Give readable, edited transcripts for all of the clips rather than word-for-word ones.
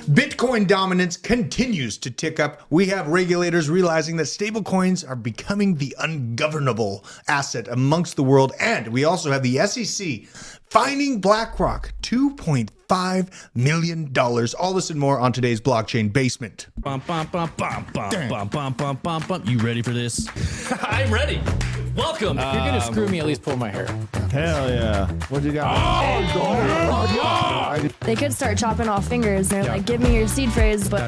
Bitcoin dominance continues to tick up. We have regulators realizing that stablecoins are becoming the ungovernable asset amongst the world. And we also have the SEC fining BlackRock $2.5 million. All this and more on today's Blockchain Basement. Bum, bum, bum, bum, bum, bum, bum, bum, bum, bum. You ready for this? I'm ready. Welcome. If you're gonna screw me, at least pull my hair. Hell yeah. What you got? They could start chopping off fingers. They're like, give me your seed phrase, but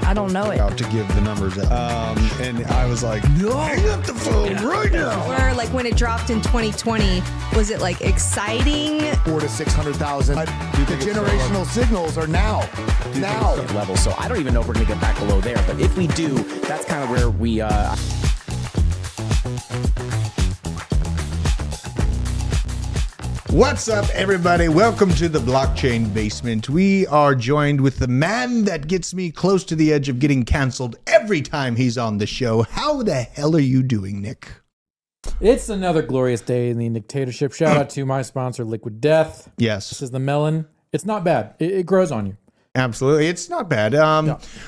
I don't know it. Out to give the numbers out. And I was like, no, hang up the phone right now. Or like when it dropped in 2020, was it like exciting? 400,000 to 600,000. The generational signals are now. Level. So I don't even know if we're gonna get back below there, but if we do, that's kind of where we What's up, everybody? Welcome to the Blockchain Basement. We are joined with the man that gets me close to the edge of getting canceled every time he's on the show. How the hell are you doing, Nick? It's another glorious day in the dictatorship. Shout out to my sponsor, Liquid Death. Yes. This is the melon. It's not bad. It grows on you. Absolutely. It's not bad.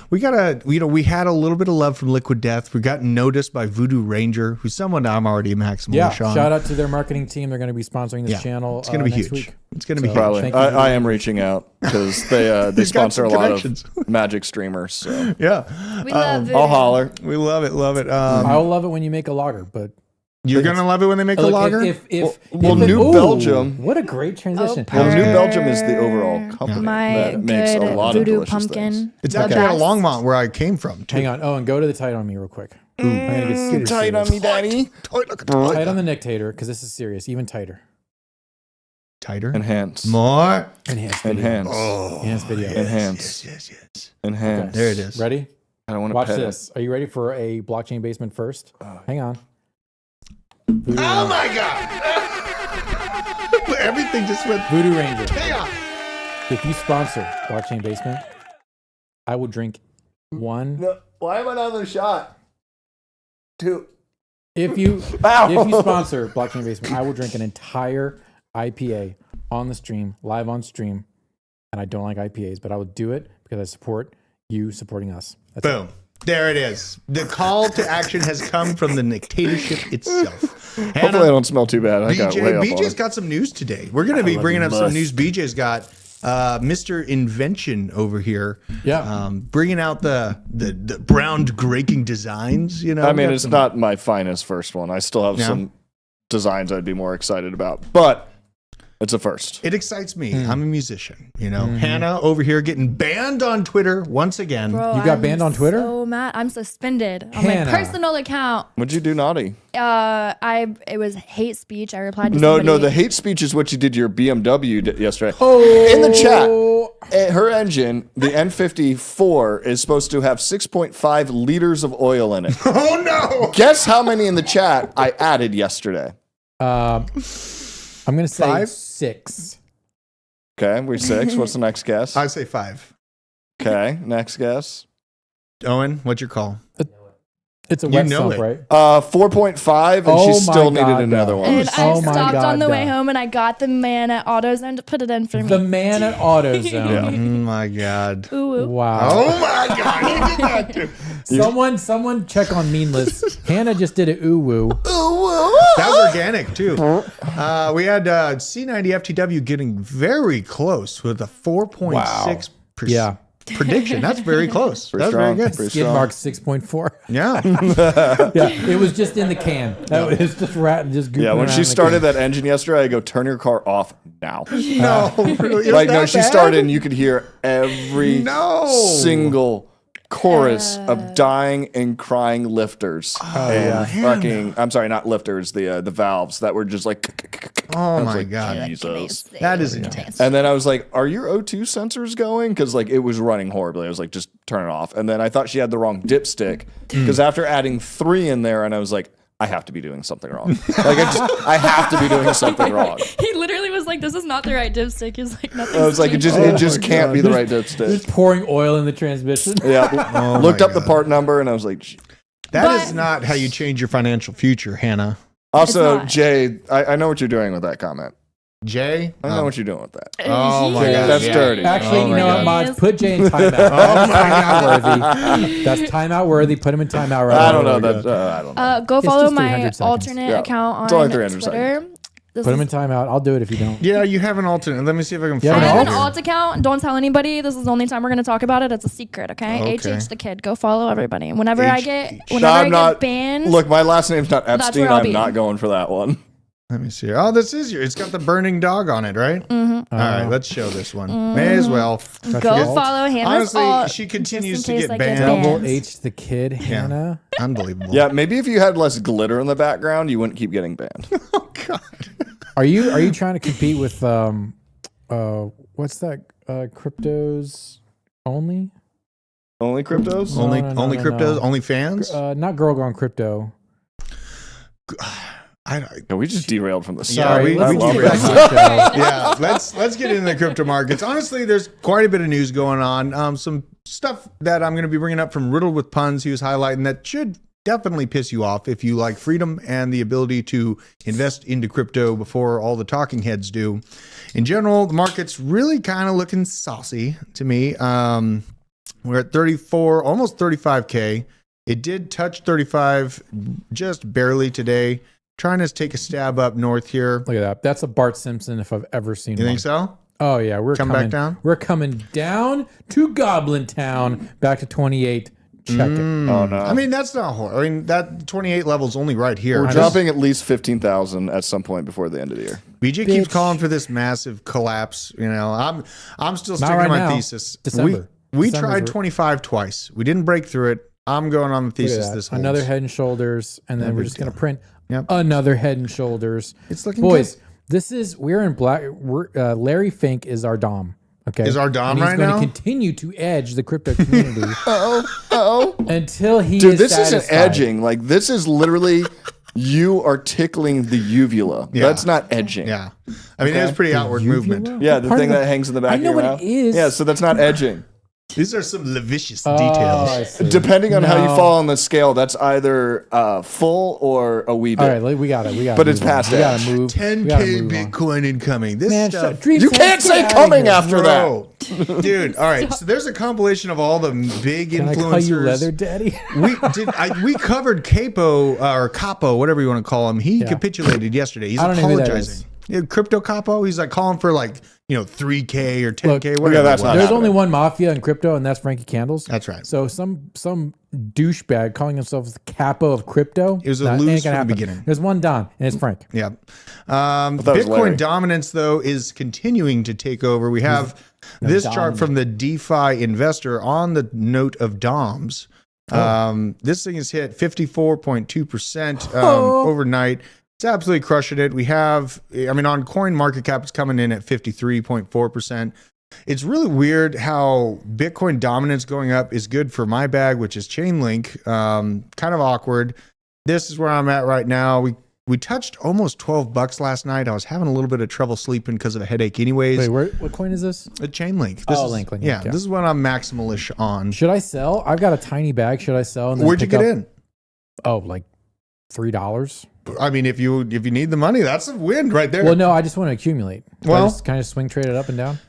We had a little bit of love from Liquid Death. We got noticed by Voodoo Ranger, who's someone I'm already maximum Yeah. on. Shout out to their marketing team. They're going to be sponsoring this channel. It's going to be next huge. Week. It's going to be huge. Probably. I am reaching out because they sponsor a lot connections. of Magic streamers. So. Yeah. We love it. I'll holler. We love it. Love it. I'll love it when you make a lager, but You're going to love it when they make a look, lager? New Belgium. What a great transition. Well, New Belgium is the overall company My that makes a good lot of voodoo delicious pumpkin. things. It's The actually out of best. Longmont, where I came from, too. Hang on. Oh, and go to the tight on me real quick. I'm gonna get super Tight on serious. me, daddy. Tight on the Nictator, because this is serious. Even tighter. Tighter? Enhance. More? Enhanced video. Enhance. Enhanced video. Enhance. Yes. Enhance. Okay. There it is. Ready? I don't want to Watch pet this. Are you ready for a blockchain basement first? Hang on. Oh, my God. Everything just went Voodoo Ranger. chaos. If you sponsor blockchain basement, I will drink one. No, why am I not on the shot? Two. If you Ow. sponsor blockchain basement, I will drink an entire IPA on the stream, live on stream. And I don't like IPAs, but I will do it because I support you supporting us. That's Boom. There it is. The call to action has come from the dictatorship itself. Hopefully I don't smell too bad. I got way up on BJ's it. got some news today. We're going to be bringing up some news. BJ's got Mr. Invention over here. Yeah. Bringing out the groundbreaking designs. You know, I mean, it's not my finest first one. I still have some designs I'd be more excited about, but it's a first. It excites me. I'm a musician. You know, Hannah over here getting banned on Twitter once again. Bro, You got banned on Twitter? So mad. I'm suspended on Hannah. my personal account. What'd you do naughty? It was hate speech. I replied to No, somebody. the hate speech is what you did to your BMW yesterday. Oh. In the chat, her engine, the N54, is supposed to have 6.5 liters of oil in it. Oh no! Guess how many in the chat I added yesterday? I'm going to say 5? 6. Okay, we're 6. What's the next guess? I say 5. Okay, next guess. Owen, what's your call? It's a You wet know sump, it. right? 4.5, and Oh she my still needed God, another no. one. And I Oh my stopped God, on the way no. home and I got the man at AutoZone to put it in for me. The man at AutoZone. Yeah. Oh my God. Ooh, ooh. Wow. Oh my God. He did that too. Someone check on Meanless. Hannah just did a ooh woo. That was organic too. We had C90 FTW getting very close with a 4.6% Yeah. prediction. That's very close. That's strong. very good. Pretty Skid strong. mark 6.4. Yeah. Yeah, it was just in the can. That was just just goofing Yeah, when around she in the started can. that engine yesterday, I go, turn your car off now. No, really. It was Like, no, that she bad? started and you could hear every No. single chorus of dying and crying lifters. And fucking, I'm sorry, not lifters, the valves that were just like, Oh I was my like, God. Jesus. That is intense. And then I was like, are your O2 sensors going? Because like it was running horribly. I was like, just turn it off. And then I thought she had the wrong dipstick because after adding 3 in there, and I was like, I have to be doing something wrong. Like I have to be doing something wrong. He literally was like, "This is not the right dipstick." He was like, "Nothing." I was like, it just can't be the right Just dipstick. pouring oil in the transmission. Yeah, looked my up the God. part number, and I was like, That is not how you change your financial future, Hannah. also, not. Jay, I know what you're doing with that comment. Jay? I don't know what you're doing with that. Oh my Jay, god, That's yeah. dirty. Actually, Oh you my know what, God. Mods? Put Jay in timeout. That's timeout worthy. That's timeout worthy. Put him in timeout right I don't now. know that. I don't know. Go It's follow just my 300 seconds. alternate Yeah. account It's only on 300 Twitter. This Put him in is- timeout. I'll do it if you don't. Yeah, you have an alternate. Let me see if I can Yeah, I find have it an here. alt account. Don't tell anybody. This is the only time we're going to talk about it. It's a secret, okay? Okay. HH the kid. Go follow everybody. Whenever I get I'm not- banned, Look, my last name's not Epstein. where I'll I'm be. not going for that one. Let me see. Oh, this is your. It's got the burning dog on it, right? Mm-hmm. All right, let's show this one. May as well. go alt. follow Hannah's Honestly, alt. she just continues in to case get I banned. Double banned. H the kid, Hannah. Unbelievable. Yeah, maybe if you had less glitter in the background, you wouldn't keep getting banned. Oh God. Are you trying to compete with what's that? Cryptos only? Only cryptos? No, Only no, cryptos. no. Only fans. Not Girl Gone Crypto. Yeah, we just derailed from the Yeah, start. we I love derailed. it. Yeah, let's get into the crypto markets. Honestly, there's quite a bit of news going on. Some stuff that I'm going to be bringing up from Riddled with Puns. He was highlighting that should definitely piss you off if you like freedom and the ability to invest into crypto before all the talking heads do. In general, the market's really kind of looking saucy to me. We're at 34, almost 35K. It did touch 35 just barely today. Trying to take a stab up north here. Look at that. That's a Bart Simpson if I've ever seen You one. think so? Oh yeah, we're Come coming back down? We're coming down to Goblin Town, back to 28. Check it. Oh, no. I mean, that's not horrible. I mean, that 28 level's only right here. We're dropping at least 15,000 at some point before the end of the year. BJ keeps Bitch. calling for this massive collapse. You know, I'm still sticking right to my now. thesis. December. We December's tried where- 25 twice. We didn't break through it. I'm going on the Look at thesis that. this holds. Another Head and Shoulders, and then No we're big just gonna deal. print Yep. another Head and Shoulders. It's looking Boys, good. this is we're in black. Larry Fink is our dom. Okay, Is our dom and he's right going now? to continue to edge the crypto community Oh. until he Dude, is this isn't satisfied. edging. Like, this is literally you are tickling the uvula. Yeah. That's not edging. Yeah. I mean, it was pretty outward Uvula? movement. Yeah, the Part thing of that hangs in the back I of know your what mouth. it is. Yeah, so that's not edging. These are some lascivious Oh, details. I see. Depending on how you No. fall on the scale, that's either full or a wee bit. All right, we got it. We got. But it's past We got edge. to move. 10K Bitcoin incoming. This Man, stuff. shut, Dreams You Head, can't get say outta coming here. after that. Bro, dude. All right. So there's a compilation of all the big Can I influencers. call you Leather Daddy? We covered Capo or Capo, whatever you want to call him. He capitulated yesterday. He's I don't know who that apologizing. Yeah, Crypto Capo. He's like calling for like 3K or 10K, Look, whatever. that's it not was. There's only one mafia in crypto, and that's Frankie Candles. That's right. So some douchebag calling himself the capo of crypto. It was a that lose ain't gonna from the happen. beginning. There's one Don, and it's Frank. Yeah. it was Larry. Bitcoin dominance, though, is continuing to take over. We have this chart from the DeFi investor on the note of DOMs. This thing has hit 54.2% overnight. It's absolutely crushing it. We have, I mean, on coin market cap, it's coming in at 53.4%. It's really weird how Bitcoin dominance going up is good for my bag, which is Chainlink. Kind of awkward. This is where I'm at right now. We touched almost $12 last night. I was having a little bit of trouble sleeping because of a headache anyways. Wait, what coin is this? A Chainlink. Link. Yeah, Okay. this is what I'm maximalish on. Should I sell? I've got a tiny bag. Should I sell? And then Where'd you pick get up- in? Oh, like $3. I mean, if you need the money, that's a win right there. Well, no, I just want to accumulate. Well- I just kind of swing trade it up and down.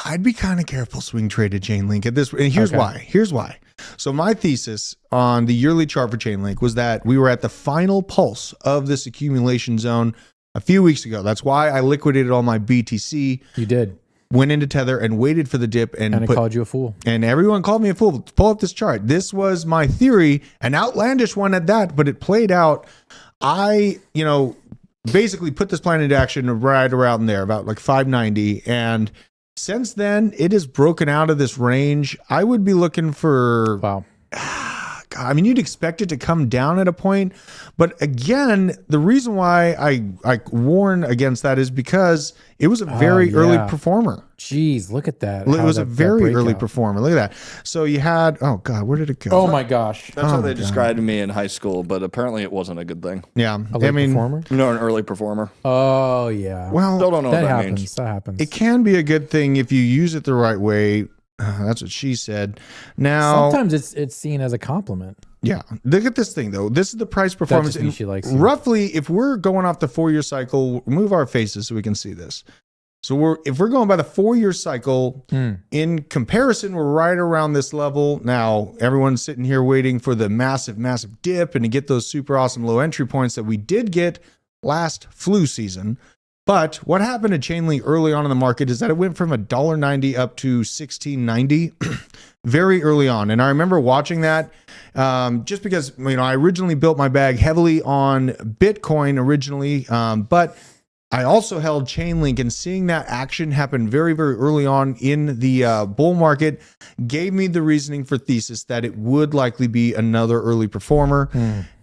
I'd be kind of careful swing trading Chainlink at this. And here's Okay. why. Here's why. So my thesis on the yearly chart for Chainlink was that we were at the final pulse of this accumulation zone a few weeks ago. That's why I liquidated all my BTC, You did, went into Tether, and waited for the dip and I called you a fool. And everyone called me a fool. Pull up this chart. This was my theory, an outlandish one at that, but it played out. I, basically put this plan into action right around there, about like 590. And since then, it has broken out of this range. I would be looking for, Wow. I mean, you'd expect it to come down at a point. But again, the reason why I warn against that is because it was a very early yeah. performer. Jeez, look at that. It How was a that very early breakout. performer. Look at that. So you had, oh God, where did it go? Oh my gosh. That's how they God. described me in high school, but apparently it wasn't a good thing. Yeah. A late performer? No, an early performer. Oh yeah. Well, Still don't know that what that happens. means. That happens. it can be a good thing if you use it the right way. That's what she said. Now, Sometimes it's seen as a compliment. Yeah. Look at this thing, though. This is the price performance. just means she likes you. Roughly, if we're going off the 4-year cycle, move our faces so we can see this. So if we're going by the 4-year cycle, in comparison, we're right around this level. Now, everyone's sitting here waiting for the massive, massive dip and to get those super awesome low entry points that we did get last flu season. But what happened to Chainlink early on in the market is that it went from $1.90 up to $16.90 very early on. And I remember watching that just because, I originally built my bag heavily on Bitcoin originally, but I also held Chainlink, and seeing that action happen very, very early on in the bull market gave me the reasoning for thesis that it would likely be another early performer.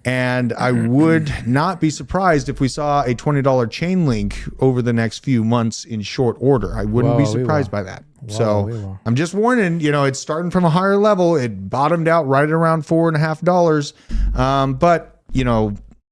And I would not be surprised if we saw a $20 Chainlink over the next few months in short order. I wouldn't be surprised by that. So I'm just warning, it's starting from a higher level. It bottomed out right around $4.50. But,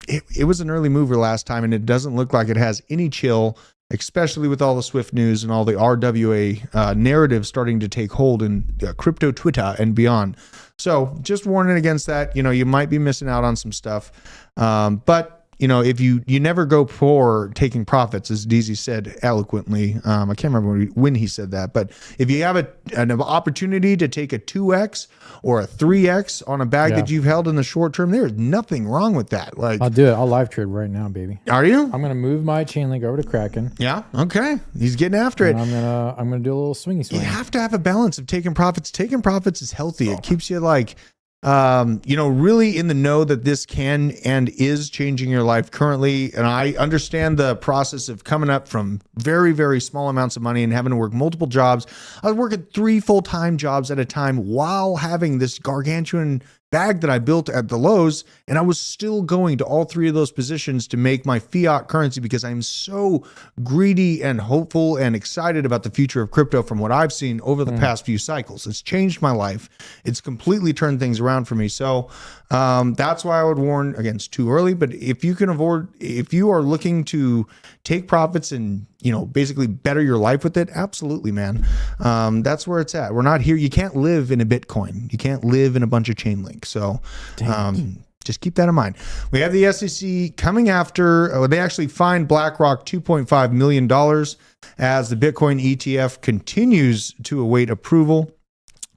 it was an early mover last time, and it doesn't look like it has any chill, especially with all the Swift news and all the RWA narrative starting to take hold in crypto Twitter and beyond. So just warning against that. You might be missing out on some stuff. But if you never go for taking profits, as DZ said eloquently. I can't remember when he said that, but if you have an opportunity to take a 2x or a 3x on a bag that you've held in the short term, there is nothing wrong with that. Like, I'll do it. I'll live trade right now, baby. Are you? I'm gonna move my Chainlink over to Kraken. Yeah. Okay. He's getting after it. I'm gonna do a little swingy swing. You have to have a balance of taking profits. Taking profits is healthy. It keeps you really in the know that this can and is changing your life currently. And I understand the process of coming up from very, very small amounts of money and having to work multiple jobs. I was working 3 full-time jobs at a time while having this gargantuan bag that I built at the lows, and I was still going to all 3 of those positions to make my fiat currency because I'm so greedy and hopeful and excited about the future of crypto from what I've seen over the past few cycles. It's changed my life. It's completely turned things around for me. So that's why I would warn against too early. But if you are looking to take profits and basically better your life with it, absolutely, man. That's where it's at. We're not here. You can't live in a Bitcoin. You can't live in a bunch of Chainlink. So just keep that in mind. We have the SEC coming after. They actually fined BlackRock $2.5 million as the Bitcoin ETF continues to await approval.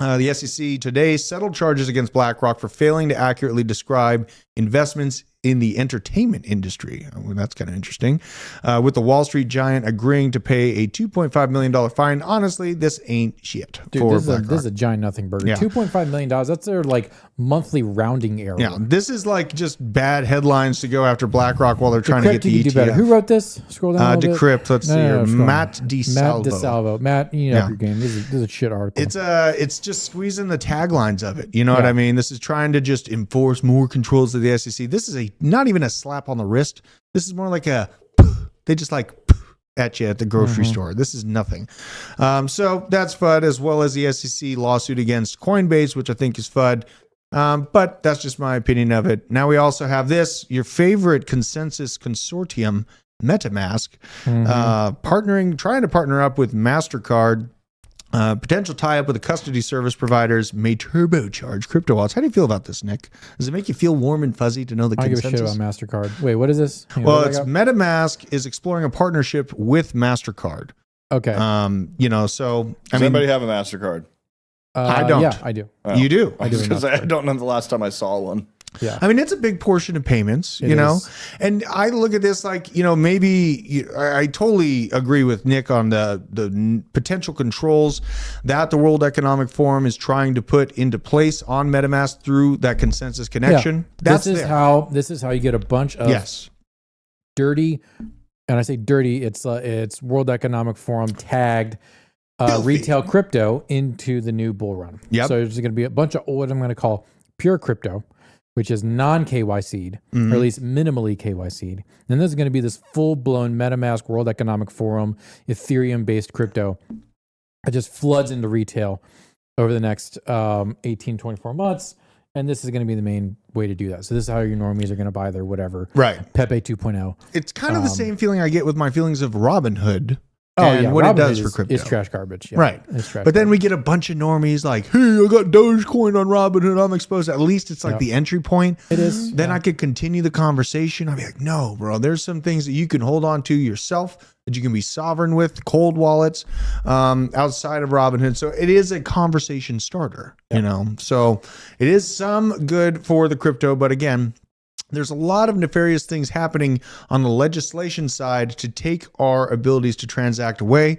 The SEC today settled charges against BlackRock for failing to accurately describe investments in the entertainment industry. Well, that's kind of interesting. With the Wall Street giant agreeing to pay a $2.5 million fine. Honestly, this ain't shit. Dude, for this is a giant nothing burger. Yeah. $2.5 million. That's their monthly rounding error. Yeah, this is just bad headlines to go after BlackRock while they're trying to get the ETF. Do better. Who wrote this? Scroll down a little Decrypt. bit. Let's see here. Matt DeSalvo. Matt DeSalvo. Matt, you know your game. This is a shit article. It's just squeezing the taglines of it. You know what I mean? This is trying to just enforce more controls of the SEC. This is not even a slap on the wrist. This is more like they just at you at the grocery store. This is nothing. So that's FUD, as well as the SEC lawsuit against Coinbase, which I think is FUD. But that's just my opinion of it. Now we also have your favorite consensus consortium, Metamask, trying to partner up with MasterCard. Potential tie-up with the custody service providers may turbocharge crypto wallets. How do you feel about this, Nick? Does it make you feel warm and fuzzy to know the consensus? I give a shit about MasterCard. Wait, what is this? Metamask is exploring a partnership with MasterCard. Okay. So Does anybody have a MasterCard? I don't. Yeah, I do. Oh. You do? I do. Because I don't know the last time I saw one. Yeah. I mean, it's a big portion of payments, you know, and I look at this maybe I totally agree with Nick on the potential controls that the World Economic Forum is trying to put into place on MetaMask through that consensus connection. Yeah. This is how you get a bunch of dirty, and I say dirty, it's World Economic Forum tagged retail crypto into the new bull run. Yep. So there's going to be a bunch of what I'm going to call pure crypto, which is non-KYC'd, or at least minimally KYC'd. And there's going to be this full-blown MetaMask World Economic Forum, Ethereum-based crypto that just floods into retail over the next 18, 24 months. And this is going to be the main way to do that. So this is how your normies are going to buy their whatever. Right. Pepe 2.0. It's kind of the same feeling I get with my feelings of Robinhood. and what it Robinhood does for is- crypto. is trash garbage. Yeah. Right. It's trash But then we garbage. get a bunch of normies like, hey, I got Dogecoin on Robinhood. I'm exposed. At least it's like Yep. the entry point. It is. Then I could continue the conversation. I'd be like, no, bro, there's some things that you can hold on to yourself, that you can be sovereign with, cold wallets outside of Robinhood. So it is a conversation starter, you know. So it is some good for the crypto. But again, there's a lot of nefarious things happening on the legislation side to take our abilities to transact away.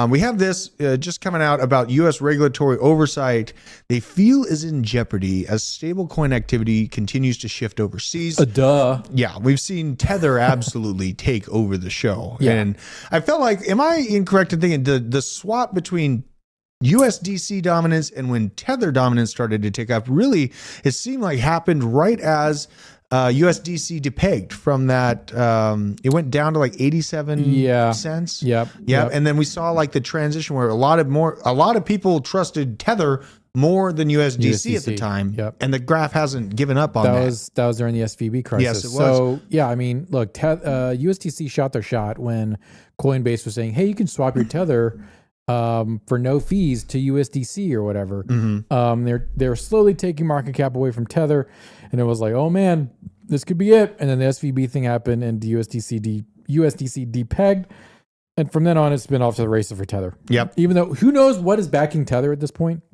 We have this just coming out about U.S. regulatory oversight. They feel is in jeopardy as stablecoin activity continues to shift overseas. Duh. Yeah, we've seen Tether absolutely take over the show. Yeah. And I felt like, am I incorrect in thinking the swap between USDC dominance and when Tether dominance started to take up, really, it seemed like happened right as USDC depegged from that. It went down to like 87 cents. Yep. And then we saw like the transition where a lot of people trusted Tether more than USDC at the time. Yep. And the graph hasn't given up on that. That was during the SVB crisis. Yes, it was. So yeah, I mean, look, USDC shot their shot when Coinbase was saying, "Hey, you can swap your Tether for no fees to USDC or whatever." They're slowly taking market cap away from Tether, and it was like, oh man, this could be it. And then the SVB thing happened, and the USDC depegged. And from then on, it's been off to the races for Tether. Yep. Even though who knows what is backing Tether at this point?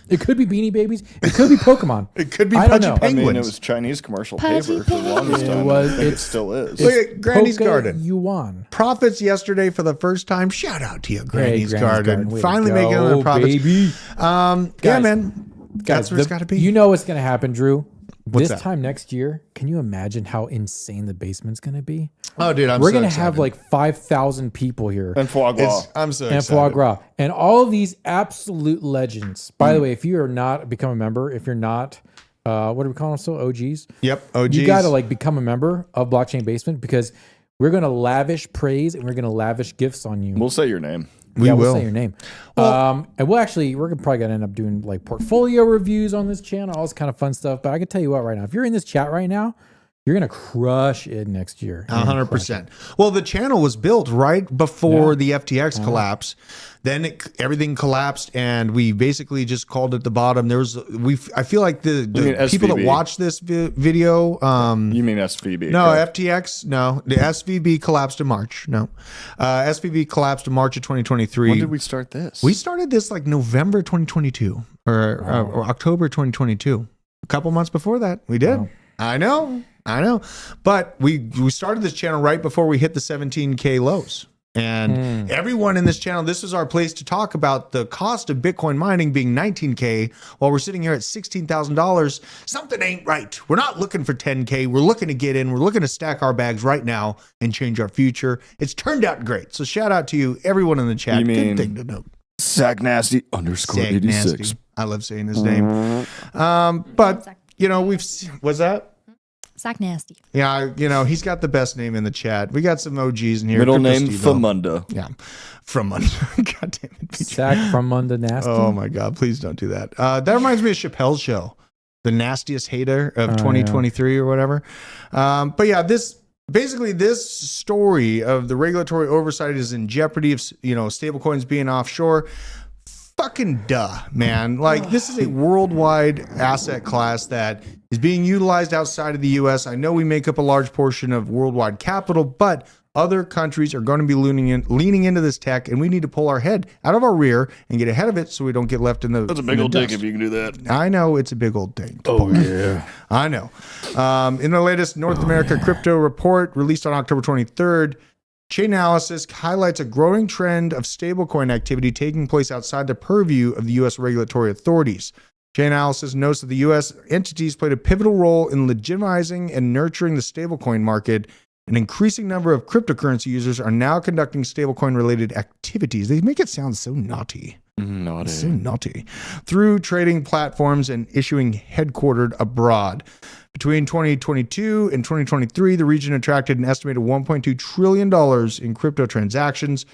It could be Beanie Babies. It could be Pokemon. It could be I don't Pudgy know. I mean, Penguins. it was Chinese commercial Pudgy paper for the longest time. I think it still is. Look at Granny's Garden. Yuan. Profits yesterday for the first time. Shout out to you, Granny's Garden. Way to Finally go, making another profits. baby. Yeah, Guys, man. That's where it's got to be. You know what's going to happen, Drew? What's this that? time next year, can you imagine how insane the basement's going to be? Oh, dude, We're so going to excited. have like 5,000 people here. And foie gras. I'm so And excited. foie gras. And all of these absolute legends. By the way, if you are not become a member, if you're not, what do we call them still? OGs? Yep, OGs. You got to like become a member of Blockchain Basement because we're going to lavish praise and we're going to lavish gifts on you. We'll say your name. We We'll will. say your name. And we're probably gonna end up doing like portfolio reviews on this channel, all this kind of fun stuff. But I can tell you what, right now, if you're in this chat right now, you're gonna crush it next year. 100%. Well, the channel was built right before the FTX collapse. Then everything collapsed, and we basically just called it the bottom. I feel like the mean people that SVB? watch this video. You mean SVB? No, correct? FTX. No, the SVB collapsed in March. No, SVB collapsed in March of 2023. When did we start this? We started this like November 2022 or October 2022. A couple months before that, we did. Wow. I know. But we started this channel right before we hit the 17K lows. And everyone in this channel, this is our place to talk about the cost of Bitcoin mining being 19K while we're sitting here at $16,000. Something ain't right. We're not looking for 10K. We're looking to get in. We're looking to stack our bags right now and change our future. It's turned out great. So shout out to you, everyone in the chat. You mean Good thing to note. Sack Nasty _ Sag 86. Nasty. I love saying his name. But, you know, what's that? Sack nasty. Yeah, you know, he's got the best name in the chat. We got some OGs in here. Middle Crypto name Steve-O. Famunda. Yeah, from under. God damn it. PJ. Sack from under nasty. Oh my God, please don't do that. That reminds me of Chappelle's show, the nastiest hater of 2023 or whatever. But yeah, this story of the regulatory oversight is in jeopardy of, you know, stablecoins being offshore. Fucking duh, man. Like, this is a worldwide asset class that is being utilized outside of the US. I know we make up a large portion of worldwide capital, but other countries are going to be leaning into this tech, and we need to pull our head out of our rear and get ahead of it so we don't get left in the. That's a big old dick if you can do that. I know it's a big old thing. Yeah, I know. In the latest North America crypto report released on October 23rd, Chainalysis highlights a growing trend of stablecoin activity taking place outside the purview of the U.S. regulatory authorities. Chainalysis notes that the U.S. entities played a pivotal role in legitimizing and nurturing the stablecoin market. An increasing number of cryptocurrency users are now conducting stablecoin-related activities. They make it sound so naughty. Naughty. So naughty. Through trading platforms and issuing headquartered abroad. Between 2022 and 2023, the region attracted an estimated $1.2 trillion in crypto transactions,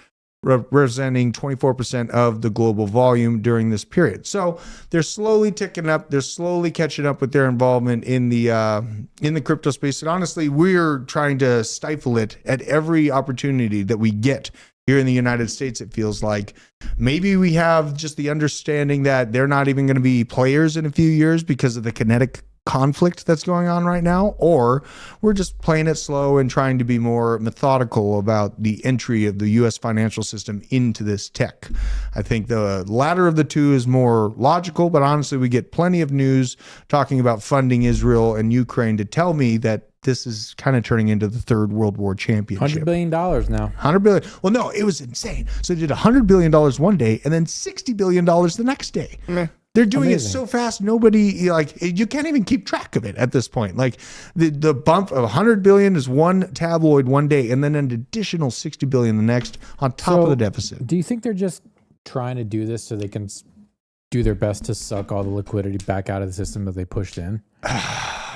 representing 24% of the global volume during this period. So they're slowly ticking up. They're slowly catching up with their involvement in the crypto space. And honestly, we're trying to stifle it at every opportunity that we get Here in the United States, it feels like maybe we have just the understanding that they're not even going to be players in a few years because of the kinetic conflict that's going on right now, or we're just playing it slow and trying to be more methodical about the entry of the U.S. financial system into this tech. I think the latter of the two is more logical, but honestly, we get plenty of news talking about funding Israel and Ukraine to tell me that this is kind of turning into the third World War championship. $100 billion now. $100 billion. Well, no, it was insane. So they did $100 billion one day and then $60 billion the next day. Meh. They're doing Amazing. it so fast, nobody, like, you can't even keep track of it at this point. Like, the bump of 100 billion is one tabloid one day, and then an additional 60 billion the next on top of the deficit. Do you think they're just trying to do this so they can do their best to suck all the liquidity back out of the system that they pushed in?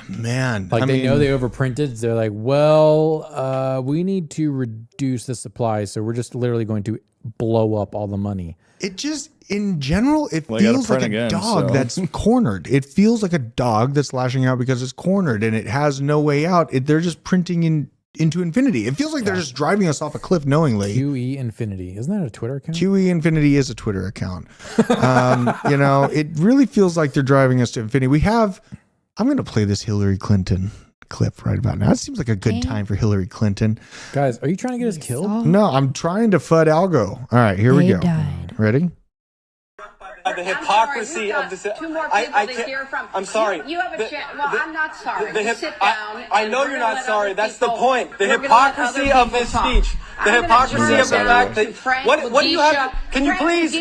Man, Like, they know they overprinted. They're like, well, we need to reduce the supply, so we're just literally going to blow up all the money. It just, in general, it Well, you gotta feels like print a again, dog so. that's cornered. It feels like a dog that's lashing out because it's cornered and it has no way out. They're just printing into infinity. It feels like they're just driving us off a cliff knowingly. QE Infinity. Isn't that a Twitter account? QE Infinity is a Twitter account. You know, it really feels like they're driving us to infinity. I'm going to play this Hillary Clinton clip right about now. It seems like a good time for Hillary Clinton. Guys, are you trying to get us killed? No, I'm trying to FUD algo. All right, here we go. died. Ready? The hypocrisy of this. Two more people to hear from. I'm sorry. You have a chance. Well, I'm not sorry. The Just sit down. I know you're not sorry. That's the point. The hypocrisy of this speech. The hypocrisy of the fact that what do you have? Can you please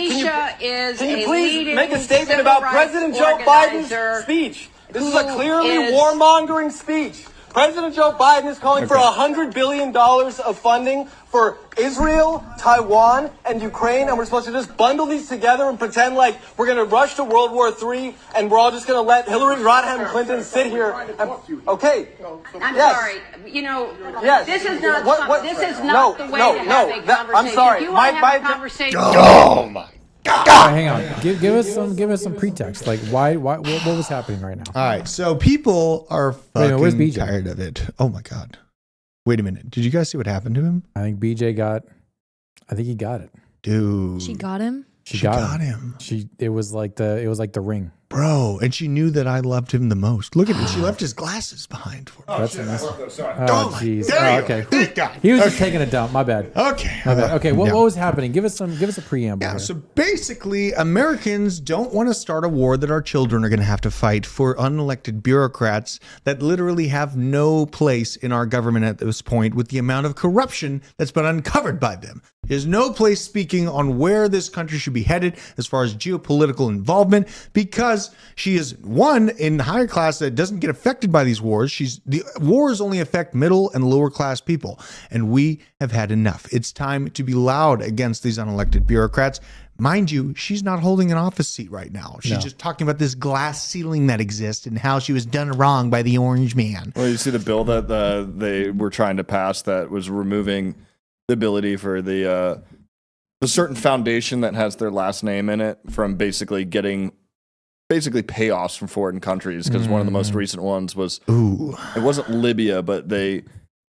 make a statement about President Joe Biden's speech? This is a clearly warmongering speech. President Joe Biden is calling for $100 billion of funding for Israel, Taiwan, and Ukraine, and we're supposed to just bundle these together and pretend like we're going to rush to World War III, and we're all just going to let Hillary Rodham Clinton sit here. Okay. I'm sorry. You know, this is not. This is not the way to have a conversation. I'm sorry. You want to have a conversation? Oh my All right, hang on. Give us some pretext. Like, why what was happening right now? All right, so people are Wait, where's fucking BJ? tired of it. Oh my God. Wait a minute. Did you guys see what happened to him? I think BJ I think he got it. Dude. She got him. She got him. It was like the ring. Bro, and she knew that I loved him the most. Look at it. She left his glasses behind for me. That's nice. Oh, jeez. There you Oh, okay. go. Thank God. He was just taking a dump. My bad. Okay. My bad. Okay, what Yeah. was happening? Give us a preamble. Yeah, here. so basically, Americans don't want to start a war that our children are going to have to fight for unelected bureaucrats that literally have no place in our government at this point with the amount of corruption that's been uncovered by them. There's no place speaking on where this country should be headed as far as geopolitical involvement because she is one in higher class that doesn't get affected by these wars. The wars only affect middle and lower class people, and we have had enough. It's time to be loud against these unelected bureaucrats. Mind you, she's not holding an office seat right now. She's just talking about this glass ceiling that exists and how she was done wrong by the orange man. Well, you see the bill that they were trying to pass that was removing the ability for the certain foundation that has their last name in it from basically getting payoffs from foreign countries, because one of the most recent ones was it wasn't Libya, but they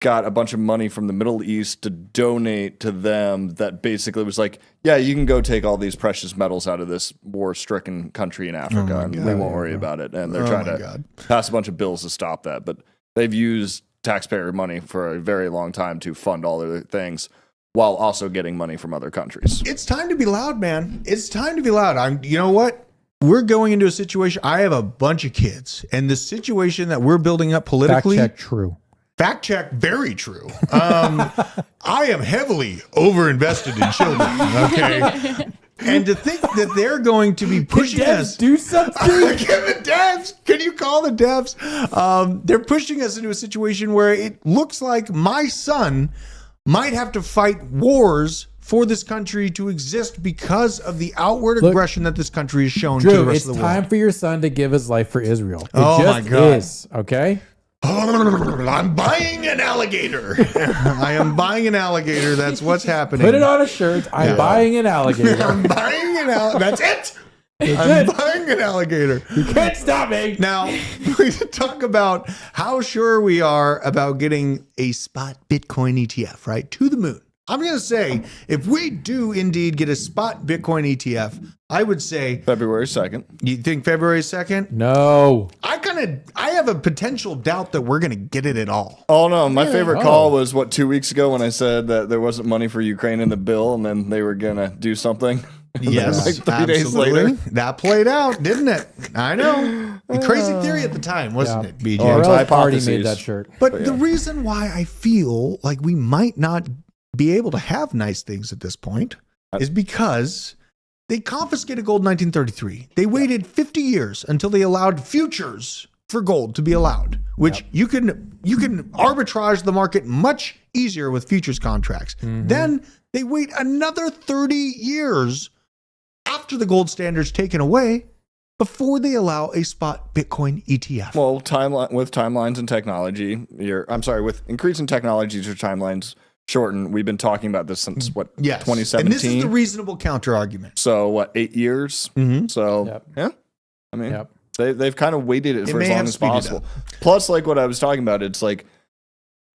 got a bunch of money from the Middle East to donate to them that basically was like, yeah, you can go take all these precious metals out of this war-stricken country in Africa and we won't worry about it. And they're trying to pass a bunch of bills to stop that, but they've used taxpayer money for a very long time to fund all their things while also getting money from other countries. It's time to be loud, man. It's time to be loud. You know what? We're going into a situation. I have a bunch of kids, and the situation that we're building up politically. Fact check true. Fact check, very true. I am heavily overinvested in children. Okay. And to think that they're going to be pushing us. Do something. The devs. Can you call the devs? They're pushing us into a situation where it looks like my son might have to fight wars for this country to exist because of the outward aggression that this country has shown to the rest of the world. It's time for your son to give his life for Israel. It Oh just my God. is, okay? I'm buying an alligator. I am buying an alligator. That's what's happening. Put it on a shirt. I'm buying an alligator. I'm buying an alligator. That's it. I'm buying an alligator. You can't stop me. Now, we talk about how sure we are about getting a spot Bitcoin ETF, right? To the moon. I'm going to say if we do indeed get a spot Bitcoin ETF, I would say February 2nd. You think February 2nd? No. I have a potential doubt that we're going to get it at all. Oh no, my favorite call was 2 weeks ago when I said that there wasn't money for Ukraine in the bill and then they were going to do something. Yes, like 3 days absolutely. later. That played out, didn't it? I know. A crazy theory at the time, wasn't it, BJ? Morel's already made that shirt. But the reason why I feel like we might not be able to have nice things at this point is because they confiscated gold in 1933. They waited 50 years until they allowed futures for gold to be allowed, which you can arbitrage the market much easier with futures contracts. Then they wait another 30 years after the gold standard's taken away before they allow a spot Bitcoin ETF. Well, with timelines and technology, with increasing technologies, your timelines shorten. We've been talking about this since 2017. And this is the reasonable counter argument. So 8 years? So yeah, I mean, they've kind of waited it for as long as possible. Plus, like what I was talking about, it's like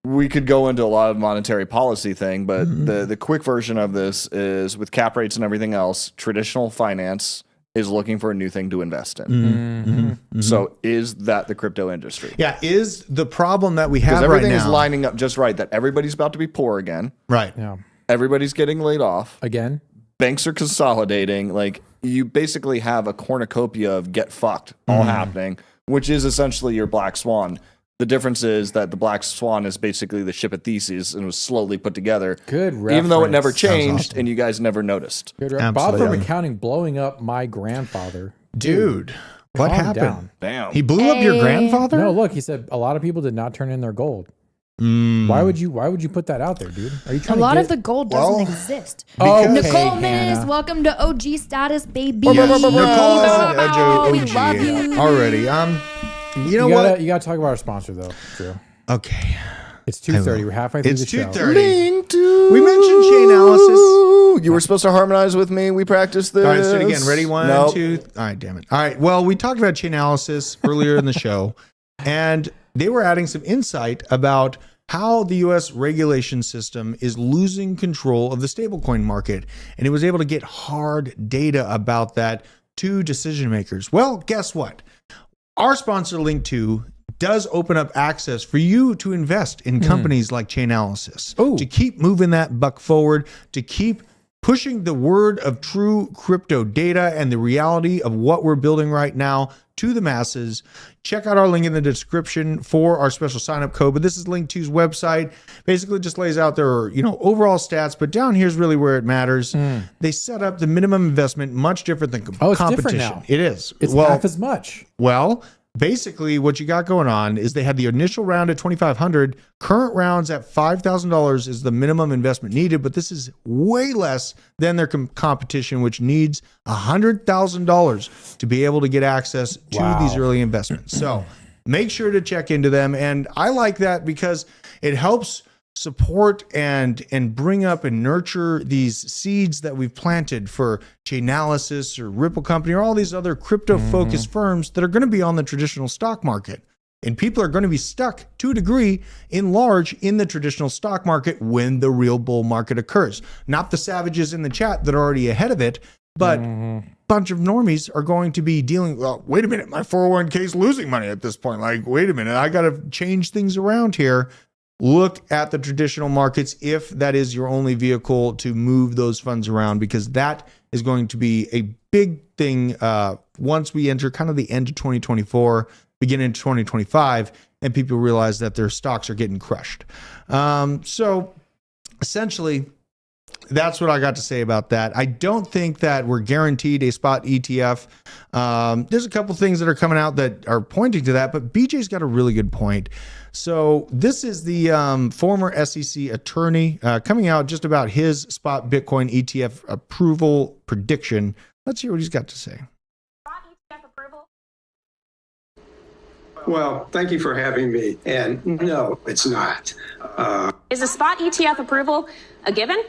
we could go into a lot of monetary policy thing, but the quick version of this is with cap rates and everything else, traditional finance is looking for a new thing to invest in. So is that the crypto industry? Yeah, is the problem that we have right now. Because everything is lining up just right, that everybody's about to be poor again. Right. Yeah. Everybody's getting laid off. Again. Banks are consolidating. Like, you basically have a cornucopia of get fucked all happening, which is essentially your black swan. The difference is that the black swan is basically the ship of thesis and was slowly put together. Good reference. Even though it never changed and you guys never noticed. Good Bob from accounting blowing up my grandfather. Dude, what happened? Down. Damn. He blew up your grandfather? No, look, he said a lot of people did not turn in their gold. Why would you put that out there, dude? Are you trying A lot of the gold doesn't exist. Okay, Nicole Miss, Hannah. welcome to OG status, baby. Yes, Nicole is an OG We love you. already. You know what? You gotta talk about our sponsor though, Drew. Okay. It's 2:30. We're halfway through the show. It's 2:30. We mentioned Chainalysis. You were supposed to harmonize with me. We practiced this. All right, say it again. Ready? One, Nope. 2. All right, damn it. All right. Well, we talked about Chainalysis earlier in the show, and they were adding some insight about how the U.S. regulation system is losing control of the stablecoin market. And it was able to get hard data about that to decision makers. Well, guess what? Our sponsor, Link2, does open up access for you to invest in companies like Chainalysis, to keep moving that buck forward, to keep pushing the word of true crypto data and the reality of what we're building right now to the masses. Check out our link in the description for our special sign-up code. But this is Link2's website. Basically just lays out their, overall stats, but down here's really where it matters. They set up the minimum investment much different than competition. Different now. It is. It's half as much. Well, basically what you got going on is they had the initial round at $2,500. Current rounds at $5,000 is the minimum investment needed, but this is way less than their competition, which needs $100,000 to be able to get access to these early investments. So make sure to check into them. And I like that because it helps support and bring up and nurture these seeds that we've planted for Chainalysis or Ripple Company or all these other crypto-focused firms that are going to be on the traditional stock market. And people are going to be stuck to a degree in the traditional stock market when the real bull market occurs. Not the savages in the chat that are already ahead of it, but a bunch of normies are going to be dealing, well, wait a minute, my 401k is losing money at this point. Like, wait a minute, I got to change things around here. Look at the traditional markets if that is your only vehicle to move those funds around, because that is going to be a big thing once we enter kind of the end of 2024, beginning of 2025, and people realize that their stocks are getting crushed. So essentially, that's what I got to say about that. I don't think that we're guaranteed a spot ETF. There's a couple things that are coming out that are pointing to that, but BJ's got a really good point. So this is the former SEC attorney coming out just about his spot Bitcoin ETF approval prediction. Let's hear what he's got to say. Well, thank you for having me. And no, it's not. Is a spot ETF approval a given?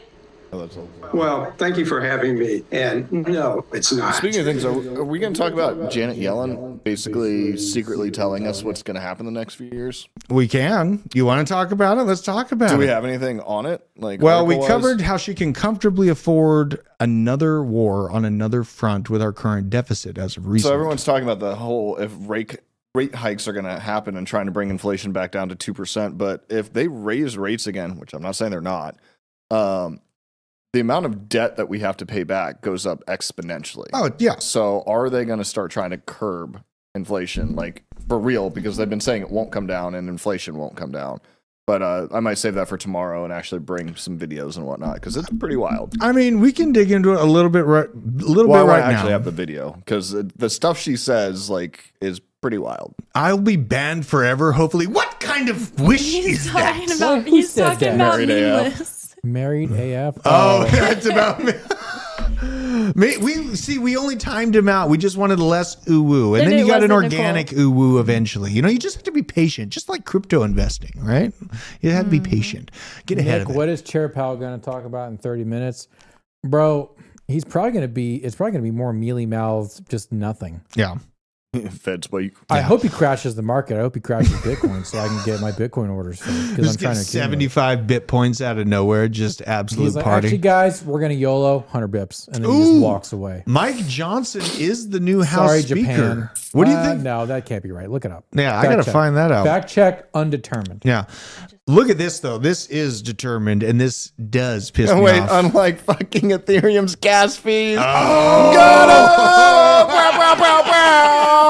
Well, thank you for having me. And no, it's not. Speaking of things, are we going to talk about Janet Yellen basically secretly telling us what's going to happen the next few years? We can. You want to talk about it? Let's talk about it. Do we have anything on it? Well, we covered how she can comfortably afford another war on another front with our current deficit as of recent. So everyone's talking about the whole if rate hikes are going to happen and trying to bring inflation back down to 2%. But if they raise rates again, which I'm not saying they're not, the amount of debt that we have to pay back goes up exponentially. Oh, yeah. So are they going to start trying to curb inflation, for real? Because they've been saying it won't come down and inflation won't come down. But I might save that for tomorrow and actually bring some videos and whatnot because it's pretty wild. I mean, we can dig into it a little bit right now. I now. actually have the video because the stuff she says is pretty wild. I'll be banned forever, hopefully. What kind of wish is that? He's talking about Married meaningless. Married AF. Oh, that's about me. We only timed him out. We just wanted less ooh-woo. And then you got an organic ooh-woo eventually. You just have to be patient, just like crypto investing, right? You have to be patient. Get ahead of it. What is Chair Powell going to talk about in 30 minutes? Bro, it's probably going to be more mealy-mouthed, just nothing. Yeah. Fed's I hope he crashes the market. I hope he crashes Bitcoin so I can get my Bitcoin orders filled. Just get 75 bit points out of nowhere, just absolute He's like, party. Actually, guys, we're going to YOLO 100 bips. And then he just walks away. Mike Johnson is the new House Sorry, Speaker. Japan. What do you think? No, that can't be right. Look it up. Yeah, I got to find that out. Fact check, undetermined. Yeah. Look at this, though. This is determined, and this does piss me off. Unlike fucking Ethereum's gas fees. Oh. Got him! Bow, bow, bow, bow.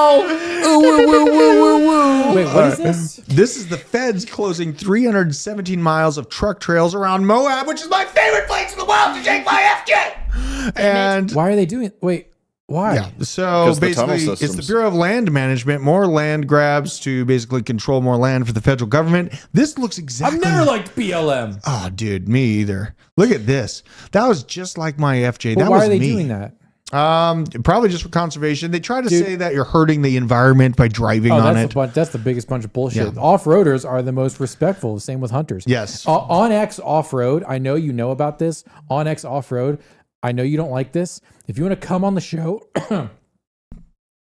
Wait, what is this? This is the feds closing 317 miles of truck trails around Moab, which is my favorite place in the world to take my FJ. And why are they doing it? Wait, why? Yeah, so basically, it's the Bureau of Land Management, more land grabs to basically control more land for the federal government. This looks exactly. I've never liked BLM. Oh, dude, me either. Look at this. That was just like my FJ. Well, that why was are they me. doing that? Probably just for conservation. They try to say that you're hurting the environment by driving on it. That's the biggest bunch of bullshit. Yeah. Off-roaders are the most respectful. Same with hunters. Yes. On X off-road, I know you know about this. On X off-road, I know you don't like this. If you want to come on the show, you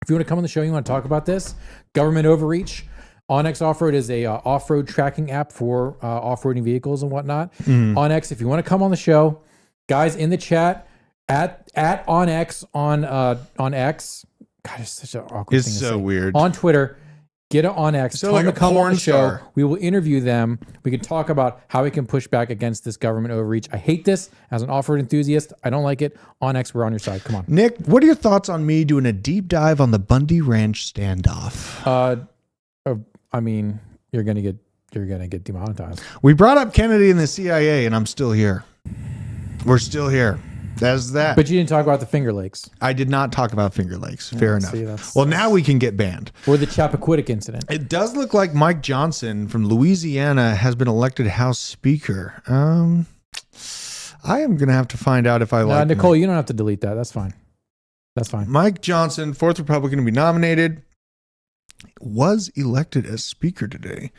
want to talk about this, government overreach. OnX Off-Road is a off-road tracking app for off-roading vehicles and whatnot. OnX, if you want to come on the show, guys in the chat, at OnX on X. God, it's such an awkward thing to say. It's so weird. On Twitter, get it on X. So Tell like them to come on the show. star. We will interview them. We can talk about how we can push back against this government overreach. I hate this as an off-road enthusiast. I don't like it. On X, we're on your side. Come on. Nick, what are your thoughts on me doing a deep dive on the Bundy Ranch standoff? I mean, you're gonna get demonetized. We brought up Kennedy and the CIA, and I'm still here. We're still here. That's that. But you didn't talk about the Finger Lakes. I did not talk about Finger Lakes. Fair enough. See, well, now we can get banned. Or the Chappaquiddick incident. It does look like Mike Johnson from Louisiana has been elected House Speaker. I am going to have to find out if I like Nicole, Mike. you don't have to delete that. That's fine. That's fine. Mike Johnson, 4th Republican to be nominated, was elected as Speaker today.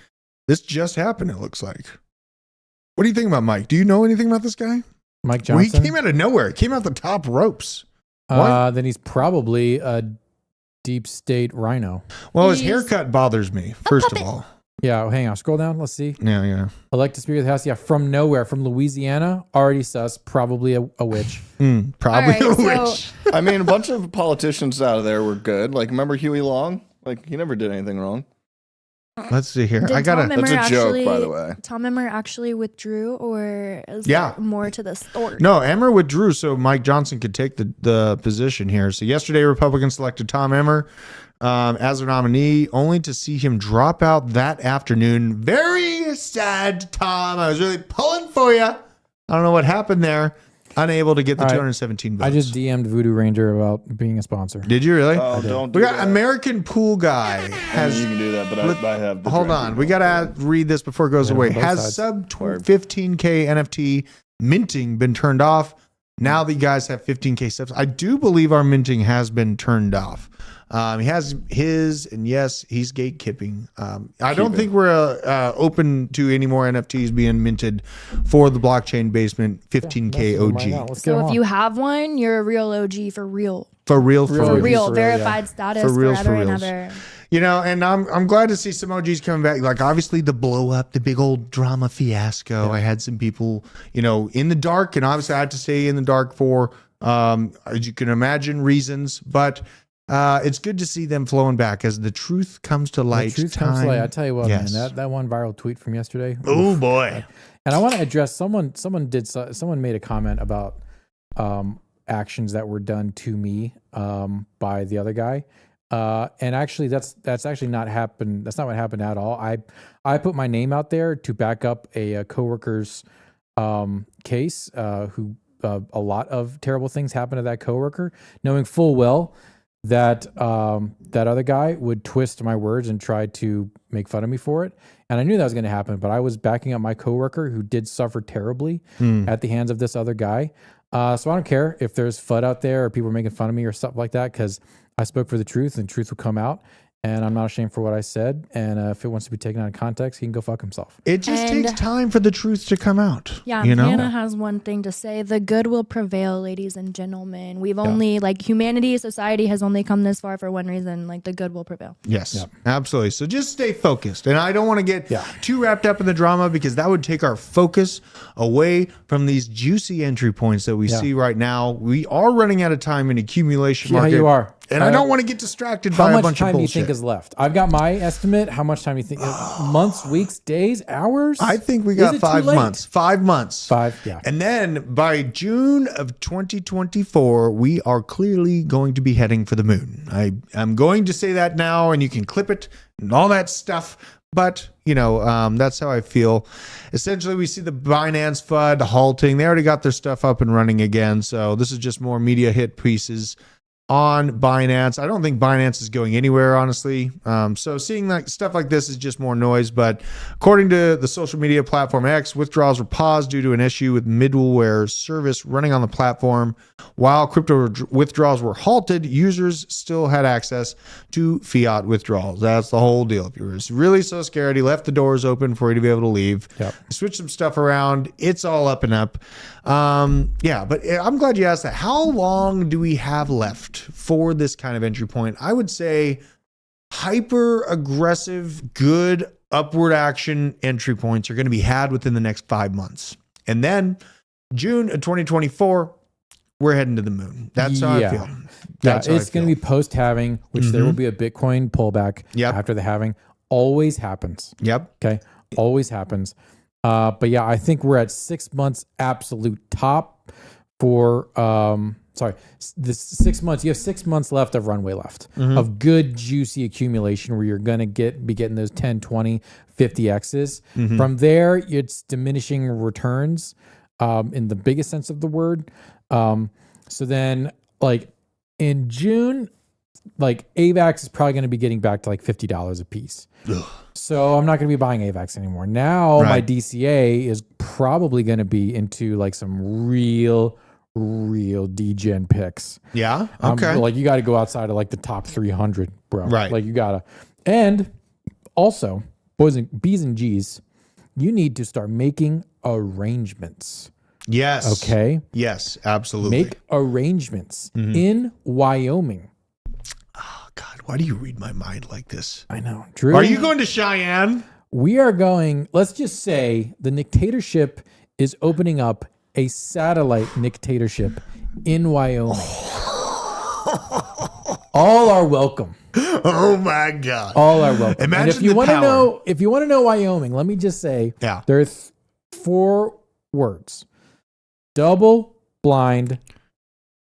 This just happened, it looks like. What do you think about Mike? Do you know anything about this guy? Mike Johnson? Well, he came out of nowhere. He came out the top ropes. Then he's probably a deep state rhino. Well, his haircut bothers me, first of all. Yeah, hang on. Scroll down. Let's see. Yeah. Elected Speaker of the House. Yeah, from nowhere. From Louisiana. Already sus. Probably a witch. Probably All right, a witch. I mean, a bunch of politicians out of there were good. Like, remember Huey Long? Like, he never did anything wrong. Let's see here. Did Tom Emmer That's a joke, by the way. Tom Emmer actually withdrew, or is there more to the story? No, Emmer withdrew so Mike Johnson could take the position here. So yesterday, Republicans selected Tom Emmer as their nominee, only to see him drop out that afternoon. Very sad, Tom. I was really pulling for you. I don't know what happened there. Unable to get the 217 votes. I just DM'd Voodoo Ranger about being a sponsor. Did you really? Oh, don't do We got that. American Pool Guy has. You can do that, but I have. The Hold on, we gotta read this before it goes away. both Has sides. sub 15K NFT minting been turned off? Now that you guys have 15K steps, I do believe our minting has been turned off. He has his, and yes, he's gatekeeping. I don't think we're open to any more NFTs being minted for the blockchain basement 15K OG. So if you have one, you're a real OG for real. For real, Verified status for reals, forever for and reals. ever. You know, and I'm glad to see some OGs coming back. Like obviously the blow up, the big old drama fiasco. I had some people, you know, in the dark, and obviously I had to stay in the dark for, as you can imagine, reasons. But it's good to see them flowing back as the truth comes to light. The truth comes to light. I tell you what, man, that one viral tweet from yesterday. Oh boy! And I want to address someone made a comment about actions that were done to me by the other guy. And actually that's actually not happened. That's not what happened at all. I put my name out there to back up a coworker's case, who a lot of terrible things happened to that coworker, knowing full well that that other guy would twist my words and try to make fun of me for it. And I knew that was going to happen, but I was backing up my coworker who did suffer terribly at the hands of this other guy. So I don't care if there's FUD out there or people are making fun of me or stuff like that, because I spoke for the truth and truth will come out. And I'm not ashamed for what I said. And if it wants to be taken out of context, he can go fuck himself. It just takes time for the truth to come out. Yeah, you know? Hannah has one thing to say. The good will prevail, ladies and gentlemen. We've only, like, humanity, society has only come this far for one reason. Like, the good will prevail. Yes, absolutely. So just stay focused. And I don't want to get too wrapped up in the drama, because that would take our focus away from these juicy entry points that we see right now. We are running out of time in accumulation market. Yeah, you are. And I don't want to get distracted by a bunch of bullshit. How much time do you think is left? I've got my estimate. How much time do you think? Months, weeks, days, hours? I think we got 5 months. 5 months. 5, yeah. And then by June of 2024, we are clearly going to be heading for the moon. I'm going to say that now, and you can clip it and all that stuff. But, you know, that's how I feel. Essentially, we see the Binance FUD halting. They already got their stuff up and running again. So this is just more media hit pieces on Binance. I don't think Binance is going anywhere, honestly. So seeing like stuff like this is just more noise. But according to the social media platform X, withdrawals were paused due to an issue with middleware service running on the platform. While crypto withdrawals were halted, users still had access to fiat withdrawals. That's the whole deal. If you were really so scared, he left the doors open for you to be able to leave. Switch some stuff around. It's all up and up. Yeah, but I'm glad you asked that. How long do we have left for this kind of entry point? I would say hyper aggressive, good upward action entry points are going to be had within the next 5 months. And then June of 2024, we're heading to the moon. That's how I feel. It's going to be post halving, which there will be a Bitcoin pullback after the halving. Always happens. Okay. Always happens. But yeah, I think we're at 6 months absolute top for this 6 months. You have 6 months left of runway left of good juicy accumulation where you're going to be getting those 10, 20, 50 X's. From there, it's diminishing returns in the biggest sense of the word. So then like in June, like AVAX is probably going to be getting back to like $50 a piece. So I'm not going to be buying AVAX anymore. Now my DCA is probably going to be into like some real degen picks. Yeah. Okay. Like you got to go outside of like the top 300, bro. Right. Like you got to. And also, B's and G's, you need to start making arrangements. Yes. Okay. Yes, absolutely. Make arrangements in Wyoming. Oh God, why do you read my mind like this? I know. Drew, are you going to Cheyenne? We are going, let's just say the dictatorship is opening up a satellite dictatorship in Wyoming. All are welcome. Oh my God. All are welcome. Imagine and if you want to know Wyoming, let me just say there's 4 words. Double blind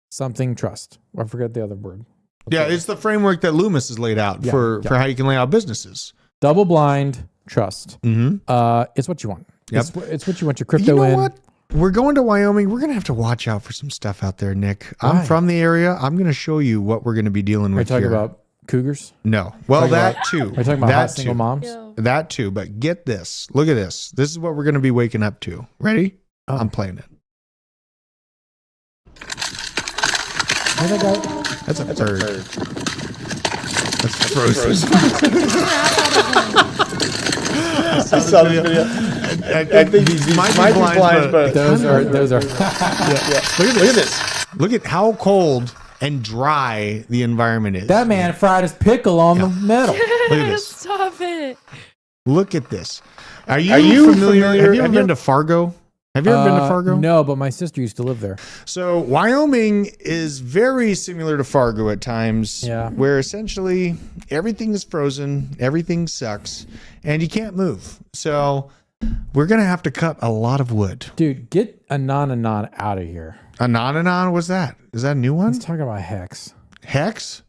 something trust. I forget the other word. Yeah, it's the framework that Loomis has laid out for how you can lay out businesses. Double blind trust. It's what you want. It's what you want your crypto you know in. What? We're going to Wyoming. We're going to have to watch out for some stuff out there, Nick. I'm from the area. I'm going to show you what we're going to be dealing with. Are you talking about cougars? No. Well, that too. Are you talking about hot single moms? Yeah. That too. But get this. Look at this. This is what we're going to be waking up to. Ready? I'm playing it. Where's that guy? That's a bird. That's frozen. I saw the video. I think these might be blinds, but Those are. Look at this. Look at how cold and dry the environment is. That man fried his pickle on the metal. Look at this. Stop it. Look at this. Are you familiar? Have you ever been to Fargo? Have you ever been to Fargo? No, but my sister used to live there. So Wyoming is very similar to Fargo at times, Yeah. where essentially everything is frozen, everything sucks, and you can't move. So we're going to have to cut a lot of wood. Dude, get Anon out of here. Anon, what's that? Is that a new one? Let's talk about Hex. Hex?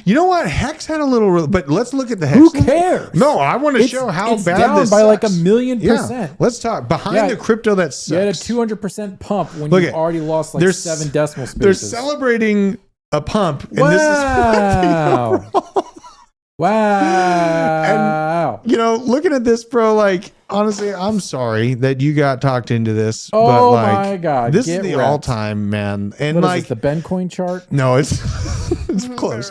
You know what? Hex had a little, but let's look at the Hex. Who cares? No, I want to show how it's bad down this by like sucks. 1,000,000%. Yeah. Let's talk behind the crypto that sucks. You had a 200% pump when Look you at- already lost like there's- 7 decimal spaces. They're celebrating a pump, and Wow. this is what they Wow. And, looking at this, bro, like, honestly, I'm sorry that you got talked into this. Oh, but, like, my God. This Get is the wrecked. all-time, man. And, What like, is this, the Bencoin chart? no, it's it's close.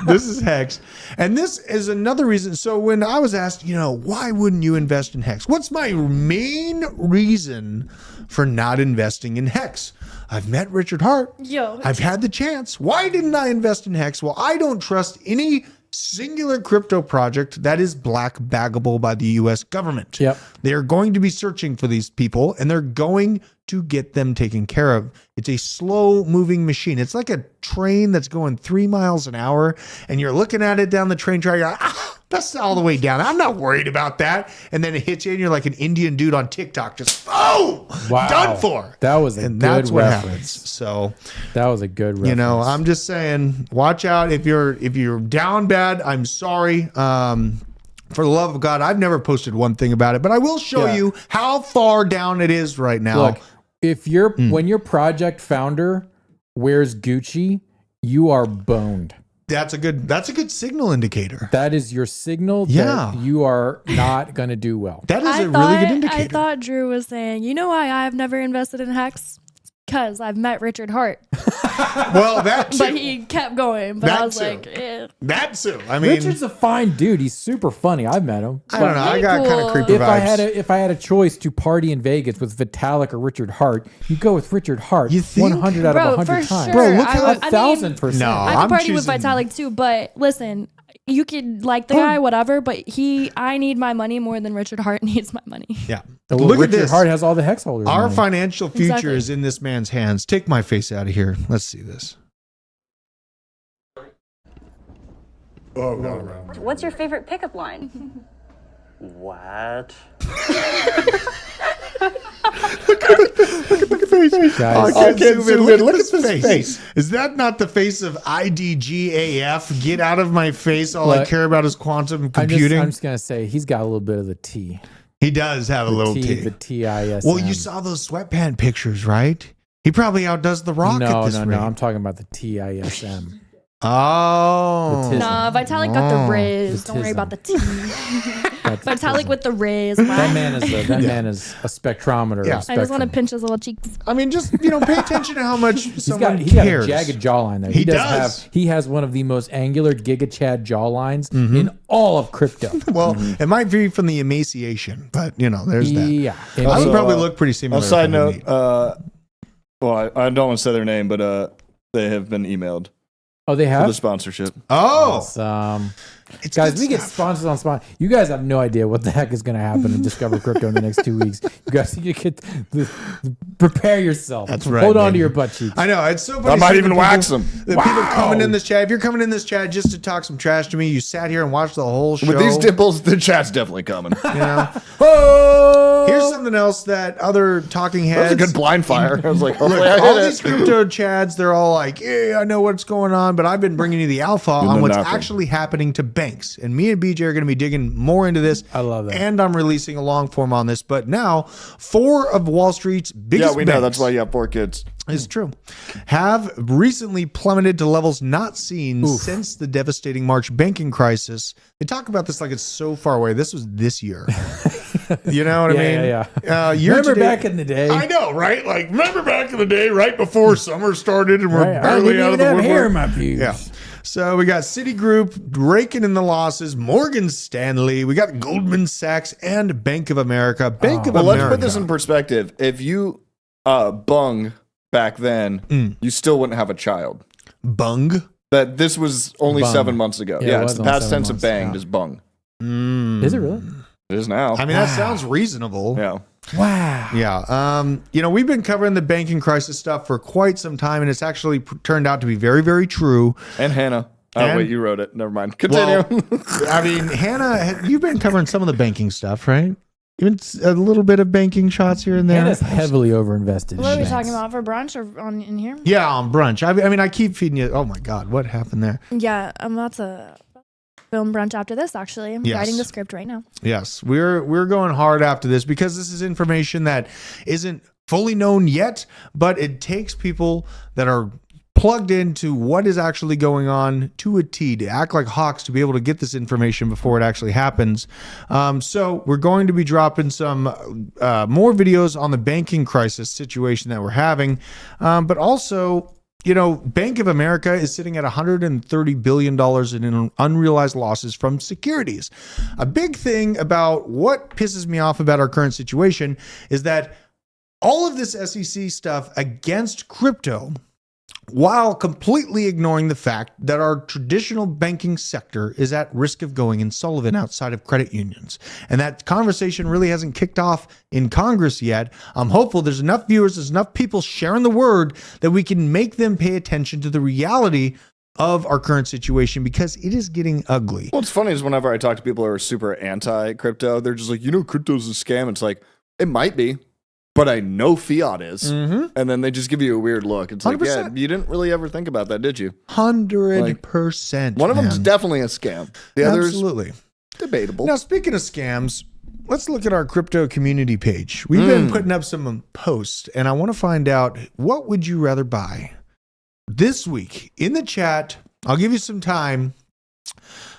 This is Hex. And this is another reason. So when I was asked, why wouldn't you invest in Hex? What's my main reason for not investing in Hex? I've met Richard Hart. Yo. I've had the chance. Why didn't I invest in Hex? Well, I don't trust any singular crypto project that is black baggable by the US government. Yep. They're going to be searching for these people and they're going to get them taken care of. It's a slow moving machine. It's like a train that's going 3 miles an hour and you're looking at it down the train track. You're like, that's all the way down. I'm not worried about that. And then it hits you and you're like an Indian dude on TikTok. Just, Wow. done for. That was a And good that's what reference. happens. So, That was a good reference. I'm just saying, watch out if you're down bad. I'm sorry. For the love of God, I've never posted one thing about it, but I will show you how far down it is right now. Look, if when your project founder wears Gucci, you are boned. That's a good signal indicator. That is your signal Yeah. that you are not going to do well. That is a really good indicator. I thought Drew was saying, you know why I've never invested in Hex? Because I've met Richard Hart. Well, that too. But he kept going. But That I was too. like, eh. That too. I mean, Richard's a fine dude. He's super funny. I've met him. I don't know. I got kind of cool. creepy If vibes. I had a choice to party in Vegas with Vitalik or Richard Hart, you go with Richard Hart. You think? 100 out Bro, of 100 for times. sure. Bro, look I how- would- I mean, 1,000%. No. I I'm could party with choosing- Vitalik too, but listen, you could like the guy, whatever, but I need my money more than Richard Hart needs my money. Yeah. Well, Look Richard at this. Hart has all the hex holders. Our in there. financial future Exactly. is in this man's hands. Take my face out of here. Let's see this. Oh, God. What's your favorite pickup line? What? Look at his face. Guys, I can't zoom in. Look at his face. Is that not the face of IDGAF? Get out of my face. All I Look, care about is quantum I'm computing. just going to say he's got a little bit of the T. He does have a little T. T. The TIS. Well, you saw those sweatpant pictures, right? He probably outdoes The Rock at this rate. No. I'm talking about the TISM. Oh. The Nah, Vitalik got the Riz. The Don't worry about the T. That's the Vitalik tism. with the Riz. That man is a spectrometer. Yeah. Of I just want to spectrum. pinch his little cheeks. I mean, just, pay attention to how much someone He's got a cares. jagged jawline though. He does. He has one of the most angular Giga Chad jawlines Mm-hmm. in all of crypto. Well, it might be from the emaciation, but, there's that. Yeah. I would Also, probably look pretty similar. On a side if I note, meet. I don't want to say their name, but they have been emailed Oh, they for have. the sponsorship. Oh. It's Guys, good we get stuff. sponsors on sponsor. You guys have no idea what the heck is going to happen in Discover Crypto in the next 2 weeks. You guys need to prepare yourself. That's right, Hold on to baby. your butt cheeks. I know. It's so funny. I might seeing even the wax people- them. The people coming in this chat. If you're coming in this chat just to talk some trash to me, you sat here and watched the whole show. With these dimples, the chat's definitely coming. Oh! Here's something else that other talking That was heads. a good blind fire. I was like, Look, hopefully I all hit these it. crypto chads, they're all like, yeah, I know what's going on, but I've been bringing you the alpha on the what's nothing. actually happening to banks. And me and BJ are going to be digging more into this. I love that. And I'm releasing a long form on this. But now, 4 of Wall Street's biggest Yeah, we know. banks That's why you have 4 kids. It's true. Have recently plummeted to levels not seen since the devastating March banking crisis. They talk about this like it's so far away. This was this year. You know what I mean? Yeah. Remember back in the day? I know, right? Like, remember back in the day, right before summer started and we're barely out of the woodwork? Hair in my pews. Yeah. So we got Citigroup raking in the losses, Morgan Stanley, we got Goldman Sachs, and Bank of America. Bank of America. Let's put this in perspective. If you bung back then, you still wouldn't have a child. Bung? That this was only Bung. 7 months ago. Yeah, It's the past tense of banged is bung. Is it really? It is now. I mean, that sounds reasonable. Yeah. Wow. Yeah. You know, we've been covering the banking crisis stuff for quite some time, and it's actually turned out to be very, very true. And Hannah. Oh, wait, you wrote it. Never mind. Continue. Well, I mean, Hannah, you've been covering some of the banking stuff, right? Even a little bit of banking shots here and there. Hannah's heavily overinvested. What are we talking about for brunch or on in here? Yeah, on brunch. I mean, I keep feeding you. Oh my God, what happened there? Yeah, I'm about to film brunch after this. Actually, I'm writing the script right now. Yes, we're going hard after this because this is information that isn't fully known yet, but it takes people that are plugged into what is actually going on to a T, to act like hawks, to be able to get this information before it actually happens. So we're going to be dropping some more videos on the banking crisis situation that we're having, but also, you know, Bank of America is sitting at $130 billion in unrealized losses from securities. A big thing about what pisses me off about our current situation is that all of this SEC stuff against crypto, while completely ignoring the fact that our traditional banking sector is at risk of going insolvent outside of credit unions. And that conversation really hasn't kicked off in Congress yet. I'm hopeful there's enough viewers, there's enough people sharing the word that we can make them pay attention to the reality of our current situation, because it is getting ugly. What's funny is whenever I talk to people who are super anti-crypto, they're just like, you know, crypto's a scam. It's like, it might be, but I know fiat is. And then they just give you a weird look. It's like, 100%. Yeah, you didn't really ever think about that, did you? 100%. One of them's definitely a scam. The other's absolutely debatable. Now, speaking of scams, let's look at our crypto community page. We've been putting up some posts, and I want to find out, what would you rather buy this week? In the chat, I'll give you some time.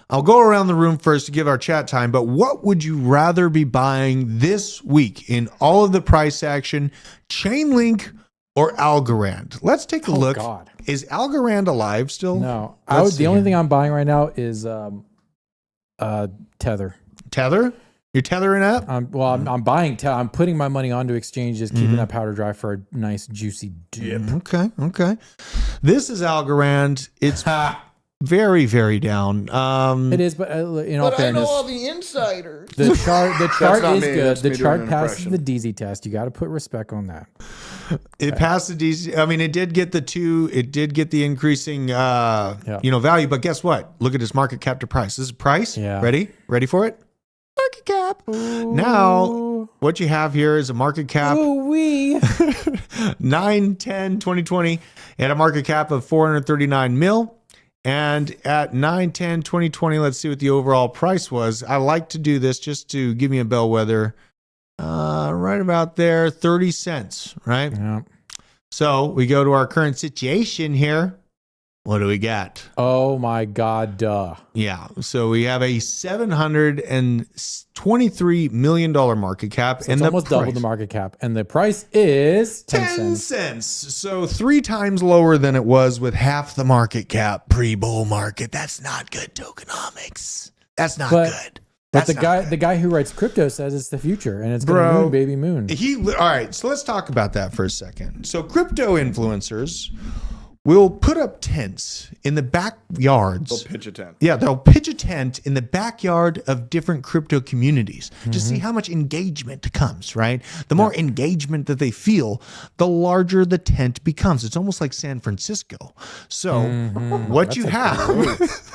I'll go around the room first to give our chat time, but what would you rather be buying this week in all of the price action, Chainlink or Algorand? Let's take a look. God. Is Algorand alive still? No. The only thing I'm buying right now is Tether. Tether? You're tethering up? I'm buying Tether. I'm putting my money onto exchanges, keeping that powder dry for a nice juicy dip. Okay. This is Algorand. It's very, very down. It is, but in all fairness, I know all the insiders. The chart is me. good. That's The me chart doing an passes impression. the DZ test. You got to put respect on that. It passed the DC. I mean, it did get the increasing, value. But guess what? Look at its market cap to price. This is price. Yeah. Ready for it? Market cap. Ooh. Now, what you have here is a market cap. Ooh-wee. 9/10/2020 at a market cap of 439 mil. And at 9/10/2020, let's see what the overall price was. I like to do this just to give me a bellwether. Right about there, 30 cents, right? Yeah. So we go to our current situation here. What do we got? Oh my God, duh. Yeah. So we have a $723 million market cap. So it's almost double the market cap. And the price is 10 cents. So 3 times lower than it was with half the market cap pre-bull market. That's not good tokenomics. That's not good. But the guy who writes crypto says it's the future and it's going to moon, baby moon. All right. So let's talk about that for a second. So crypto influencers will put up tents in the backyards. They'll pitch a tent. Yeah, they'll pitch a tent in the backyard of different crypto communities to see how much engagement comes, right? The more engagement that they feel, the larger the tent becomes. It's almost like San Francisco. So what you have...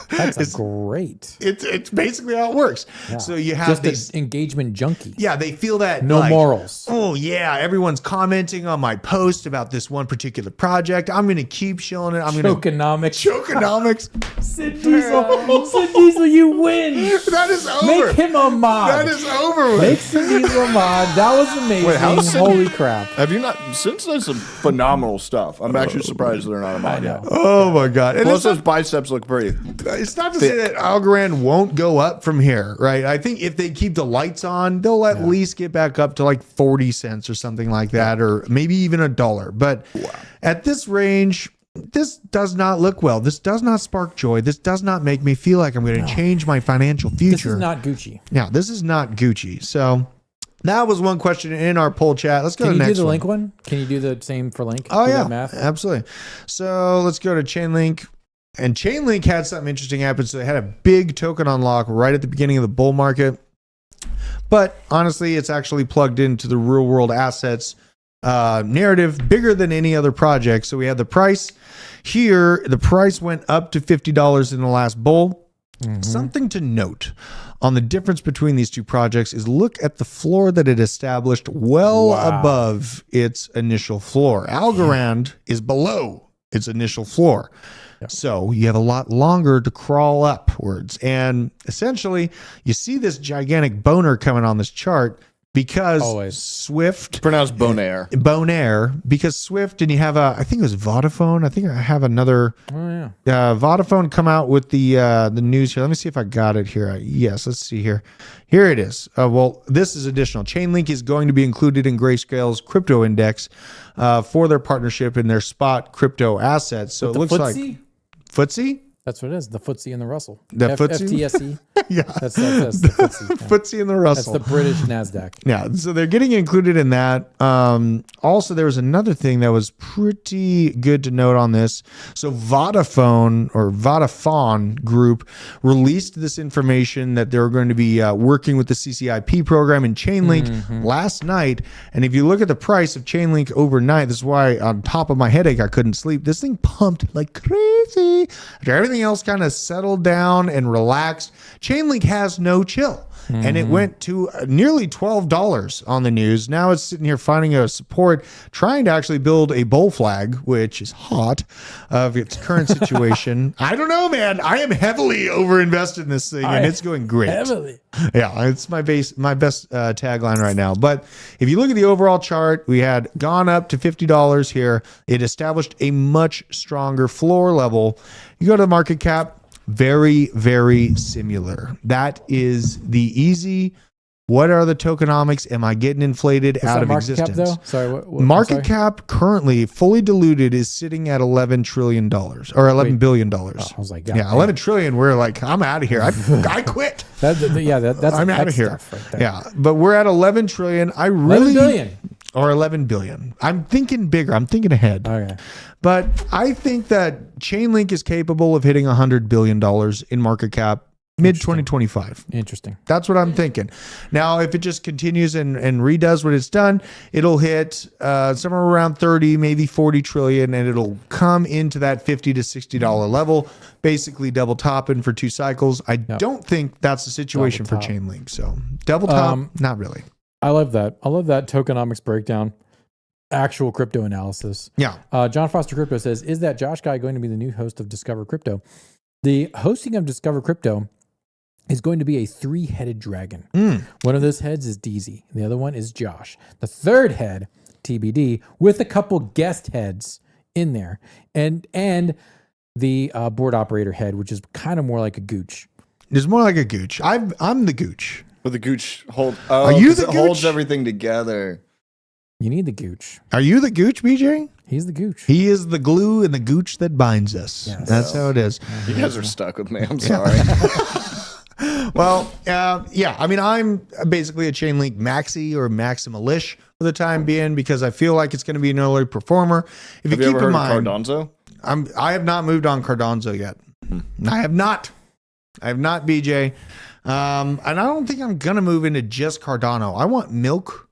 That's great. It's basically how it works. Yeah. So you have just this engagement junkie. Yeah, they feel that no morals. Oh yeah, everyone's commenting on my post about this one particular project. I'm going to keep showing it. I'm going Tokenomics. Sid Diesel, you win. That is over. Make him a mod. That is over with. Make Sid Diesel a mod. That was amazing. Wait, how's Sid- Holy crap. Have you not? Since there's some phenomenal stuff. I'm actually surprised they're not a mod yet. Oh my god! And Plus, those biceps look pretty. it's not to say that Algorand won't go up from here, right? I think if they keep the lights on, they'll at least get back up to like 40 cents or something like that, or maybe even $1. But at this range, this does not look well. This does not spark joy. This does not make me feel like I'm going to change my financial future. This is not Gucci. Yeah, this is not Gucci. So that was one question in our poll chat. Let's go to the next one. Can you do the Link one? Can you do the same for Link? Oh, Do yeah, that math? absolutely. So let's go to Chainlink. And Chainlink had something interesting happen. So they had a big token unlock right at the beginning of the bull market. But honestly, it's actually plugged into the real world assets narrative bigger than any other project. So we have the price here. The price went up to $50 in the last bull. Something to note on the difference between these two projects is look at the floor that it established well above its initial floor. Algorand is below its initial floor. So you have a lot longer to crawl upwards. And essentially, you see this gigantic boner coming on this chart because Swift, pronounced Bonaire, because Swift, and you have I think it was Vodafone. I think I have another Vodafone come out with the news here. Let me see if I got it here. Yes, let's see here. Here it is. Well, this is additional. Chainlink is going to be included in Grayscale's crypto index for their partnership in their spot crypto assets. So it looks like FTSE. That's what it is. The FTSE and the Russell. The FTSE? FTSE. Yeah. That's the FTSE. Yeah. FTSE and the Russell. That's the British NASDAQ. Yeah. So they're getting included in that. Also, there was another thing that was pretty good to note on this. So Vodafone Group released this information that they're going to be working with the CCIP program in Chainlink last night. And if you look at the price of Chainlink overnight, this is why on top of my headache, I couldn't sleep. This thing pumped like crazy. After everything else kind of settled down and relaxed, Chainlink has no chill. And it went to nearly $12 on the news. Now it's sitting here finding a support, trying to actually build a bull flag, which is hot of its current situation. I don't know, man. I am heavily overinvested in this thing, and it's going great. Heavily. Yeah, it's my best tagline right now. But if you look at the overall chart, we had gone up to $50 here. It established a much stronger floor level. You go to the market cap, very, very similar. That is the easy. What are the tokenomics? Am I getting inflated out of existence? Cap, though? Sorry, what market cap currently fully diluted is sitting at $11 trillion or $11 billion. Oh, I was like, God, yeah, 11 trillion. We're like, I'm out of here. I quit. That's I'm out of here. Right there. Yeah, but we're at 11 trillion. 11 billion. Or 11 billion. I'm thinking bigger. I'm thinking ahead. Okay. But I think that Chainlink is capable of hitting $100 billion in market cap mid-2025. Interesting. That's what I'm thinking. Now, if it just continues and redoes what it's done, it'll hit somewhere around 30, maybe 40 trillion, and it'll come into that $50 to $60 level, basically double topping for 2 cycles. I don't think that's the situation for Chainlink. So double top, not really. I love that. I love that tokenomics breakdown. Actual crypto analysis. Yeah. John Foster Crypto says, is that Josh guy going to be the new host of Discover Crypto? The hosting of Discover Crypto is going to be a 3-headed dragon. One of those heads is DZ. The other one is Josh. The third head, TBD, with a couple guest heads in there. And the board operator head, which is kind of more like a gooch. It's more like a gooch. I'm the gooch. But the gooch holds everything together. You need the gooch. Are you the gooch, BJ? He's the gooch. He is the glue and the gooch that binds us. Yes. That's how it is. You guys are stuck with me. I'm sorry. Well, yeah. I mean, I'm basically a Chainlink maxi or maximalish for the time being because I feel like it's going to be an early performer. If Have you ever heard of Cardonzo? I have not moved on Cardonzo yet. I have not, BJ. And I don't think I'm going to move into just Cardano. I want milk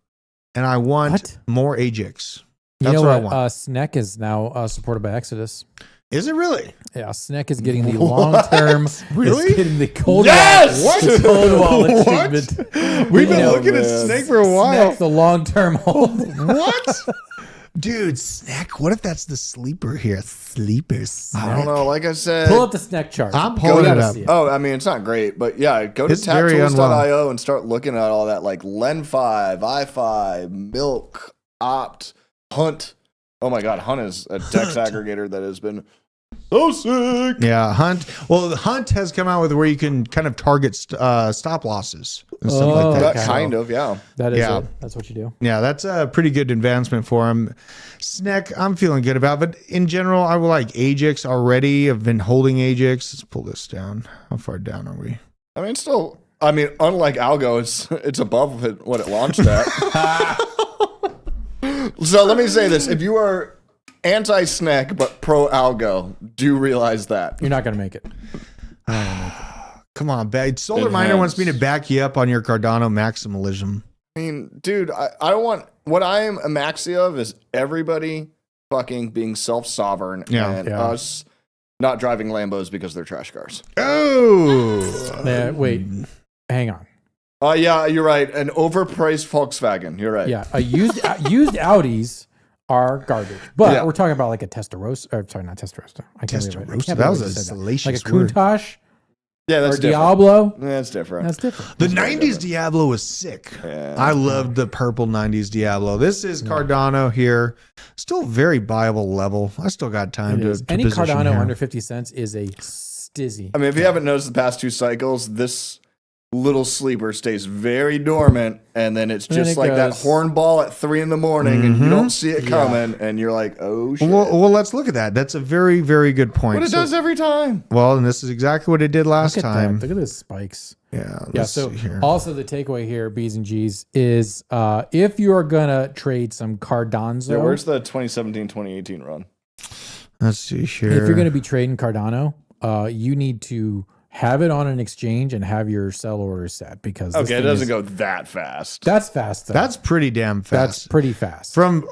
and I want more Ajax. That's what I want. SNEC is now supported by Exodus. Is it really? Yeah, SNEC is getting the long-term. Really? Getting the cold wallet. Cold wallet treatment. We've been looking at SNEC for a while. SNEC, the long-term hold. What? Dude, snack. What if that's the sleeper here? Sleeper snack. I don't know. Like I said, Pull up the snack chart. I'm pulling it up. Oh, I mean, it's not great, but yeah, go to It's very taptools.io and start looking at all that, like Len5, i5, Milk, Opt, Hunt. Oh my God, Hunt is a DEX aggregator that has been so sick. Yeah, Hunt. Well, Hunt has come out with where you can kind of target stop losses and stuff like that. That kind of, yeah. That is Yeah. it. That's what you do. Yeah, that's a pretty good advancement for him. Snack, I'm feeling good about, but in general, I will like Ajax already. I've been holding Ajax. Let's pull this down. How far down are we? I mean, still, unlike Algo, it's above what it launched at. So let me say this: if you are anti-snack but pro Algo, do realize that You're not going to make it. Come on, bag. Solar Miner wants me to back you up on your Cardano maximalism. I mean, dude, I want what I am a maxi of is everybody fucking being self-sovereign and us not driving Lambos because they're trash cars. Oh, wait, hang on. Yeah, you're right. An overpriced Volkswagen. You're right. Yeah, used Audis are garbage, but we're talking about like a Testarossa. Or, sorry, not Testarossa. I can't believe it. I can't That was believe a I said salacious Like a Countach. Yeah, that's or different. Diablo. That's different. That's different. The 90s Diablo was sick. Yeah. I loved the purple 90s Diablo. This is Cardano here. Still very buyable level. I still got time to Any position Cardano here. under 50 cents is a stizzy. I mean, if you haven't noticed the past 2 cycles, this little sleeper stays very dormant, and then it's just like that hornball at 3 a.m, and you don't see it coming, and you're like, oh shit. Well, let's look at that. That's a very, very good point. What it does every time. Well, and this is exactly what it did last time. Look at those spikes. Yeah. So also the takeaway here, B's and G's, is if you are gonna trade some Cardano, Yeah, where's the 2017-2018 run? Let's see here. if you're gonna be trading Cardano, you need to have it on an exchange and have your sell orders set because Okay, it doesn't go that fast. That's fast. Though. That's pretty damn fast. That's pretty fast. From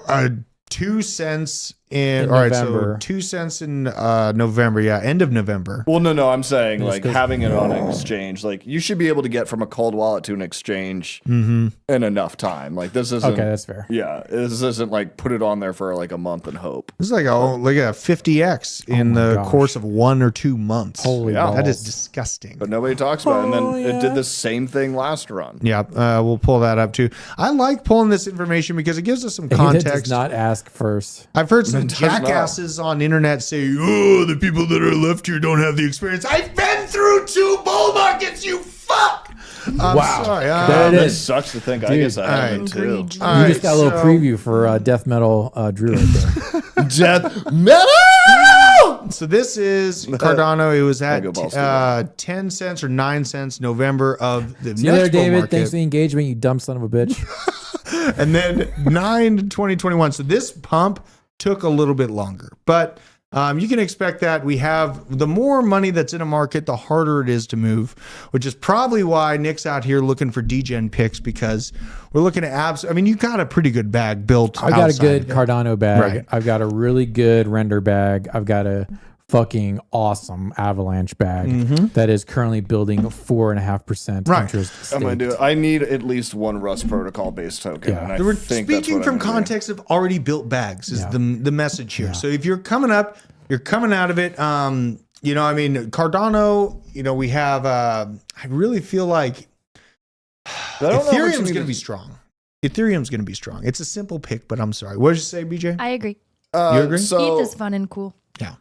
2 cents in all right, November. so 2 cents in November, end of November. Well, no, I'm saying This like goes- having it on an exchange, like you should be able to get from a cold wallet to an exchange in enough time. Like this isn't okay, that's fair. Yeah, this isn't like put it on there for like a month and hope. This is like a 50x in my the gosh. course of 1 or 2 months. Holy Yeah. That is balls. disgusting. But nobody talks about it. And then it did the same thing last run. Yeah, we'll pull that up too. I like pulling this information because it gives us some It context. does not ask first. I've heard some It does not. jackasses on internet say, "Oh, the people that are left here don't have the experience." I've been through 2 bull markets, you fuck. Wow. Sorry. There it That is. sucks to think. I Dude, guess I haven't too. Agreed. All You just got a little so- preview for Death Metal Drew right there. Death metal. So this is Cardano. It was at Go balls, 10 cents or 9 cents November of the See you there, next bull David. market. Thanks for the engagement, you dumb son of a bitch. And then 9 to 2021. So this pump took a little bit longer, but you can expect that we have the more money that's in a market, the harder it is to move, which is probably why Nick's out here looking for degen picks because we're looking at abs. I mean, you got a pretty good bag built. I got a outside good of it. Cardano bag. Right. I've got a really good render bag. I've got a fucking awesome avalanche bag that is currently building 4.5% Right. interest. I'm gonna staked. do it. I need at least one Rust protocol based token. Yeah. And I We're think that's speaking what from I'm gonna do. context of already built bags is Yeah. the message here. So if you're coming up, you're coming out of it. You know, I mean, Cardano. You know, we have. I really feel like I don't know what you Ethereum's need going to to- be strong. Ethereum's going to be strong. It's a simple pick, but I'm sorry. What did you say, BJ? I agree. You agree? So, ETH is fun and cool.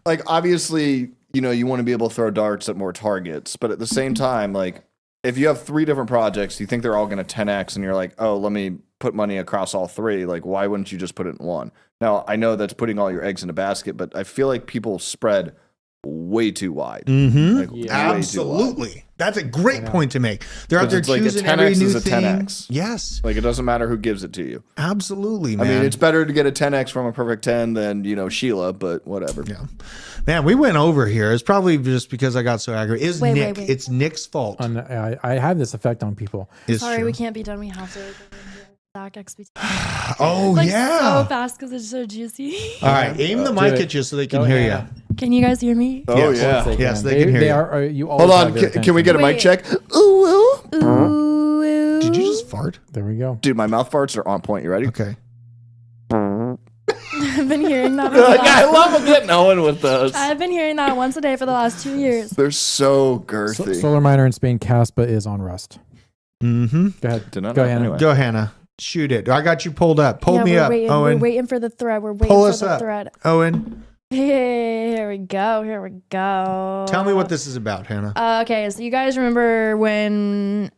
like, obviously, you know, you want to be able to throw darts at more targets, but at the same time, like, if you have 3 different projects, you think they're all going to 10x, and you're like, oh, let me put money across all 3. Like, why wouldn't you just put it in one? Now, I know that's putting all your eggs in a basket, but I feel like people spread way too wide. Mm-hmm. Like, way too wide. Absolutely. That's a great point to make. They're out Because there it's like a choosing 10x every new is a thing. 10x. Yes, Like, it doesn't matter who gives it to you. absolutely, I man. mean, it's better to get a 10x from a perfect 10 than, you know, Sheila, but whatever. Yeah. Man, we went over here. It's probably just because I got so aggravated. It's Wait, Nick. wait. It's Nick's fault. I have this effect on people. It's Sorry, true. we can't be done. We have to back XP. Oh, Like yeah. so fast because it's so juicy. All right, aim the mic at you so they can hear you. Can you guys hear me? Oh, Yes. yeah. Yes, they can hear you. Are, you Hold always on. have their Can we get a mic Wait. check? Ooh, ooh. Ooh. Did you just fart? There we go. Dude, my mouth farts are on point. You ready? Okay. I've been hearing that. I love getting Owen with those. I've been hearing that once a day for the last 2 years. They're so girthy. Solar miner in Spain, Caspa, is on Rust. Mm-hmm. Go ahead. Did not Go, know. Hannah. Anyway. Go, Hannah. Shoot it. I got you pulled up. Pull me we're up, waiting, Owen. We're waiting for the thread. We're waiting Pull for us the up, thread. Owen. Here we go. Here we go. Tell me what this is about, Hannah. Okay, so you guys remember when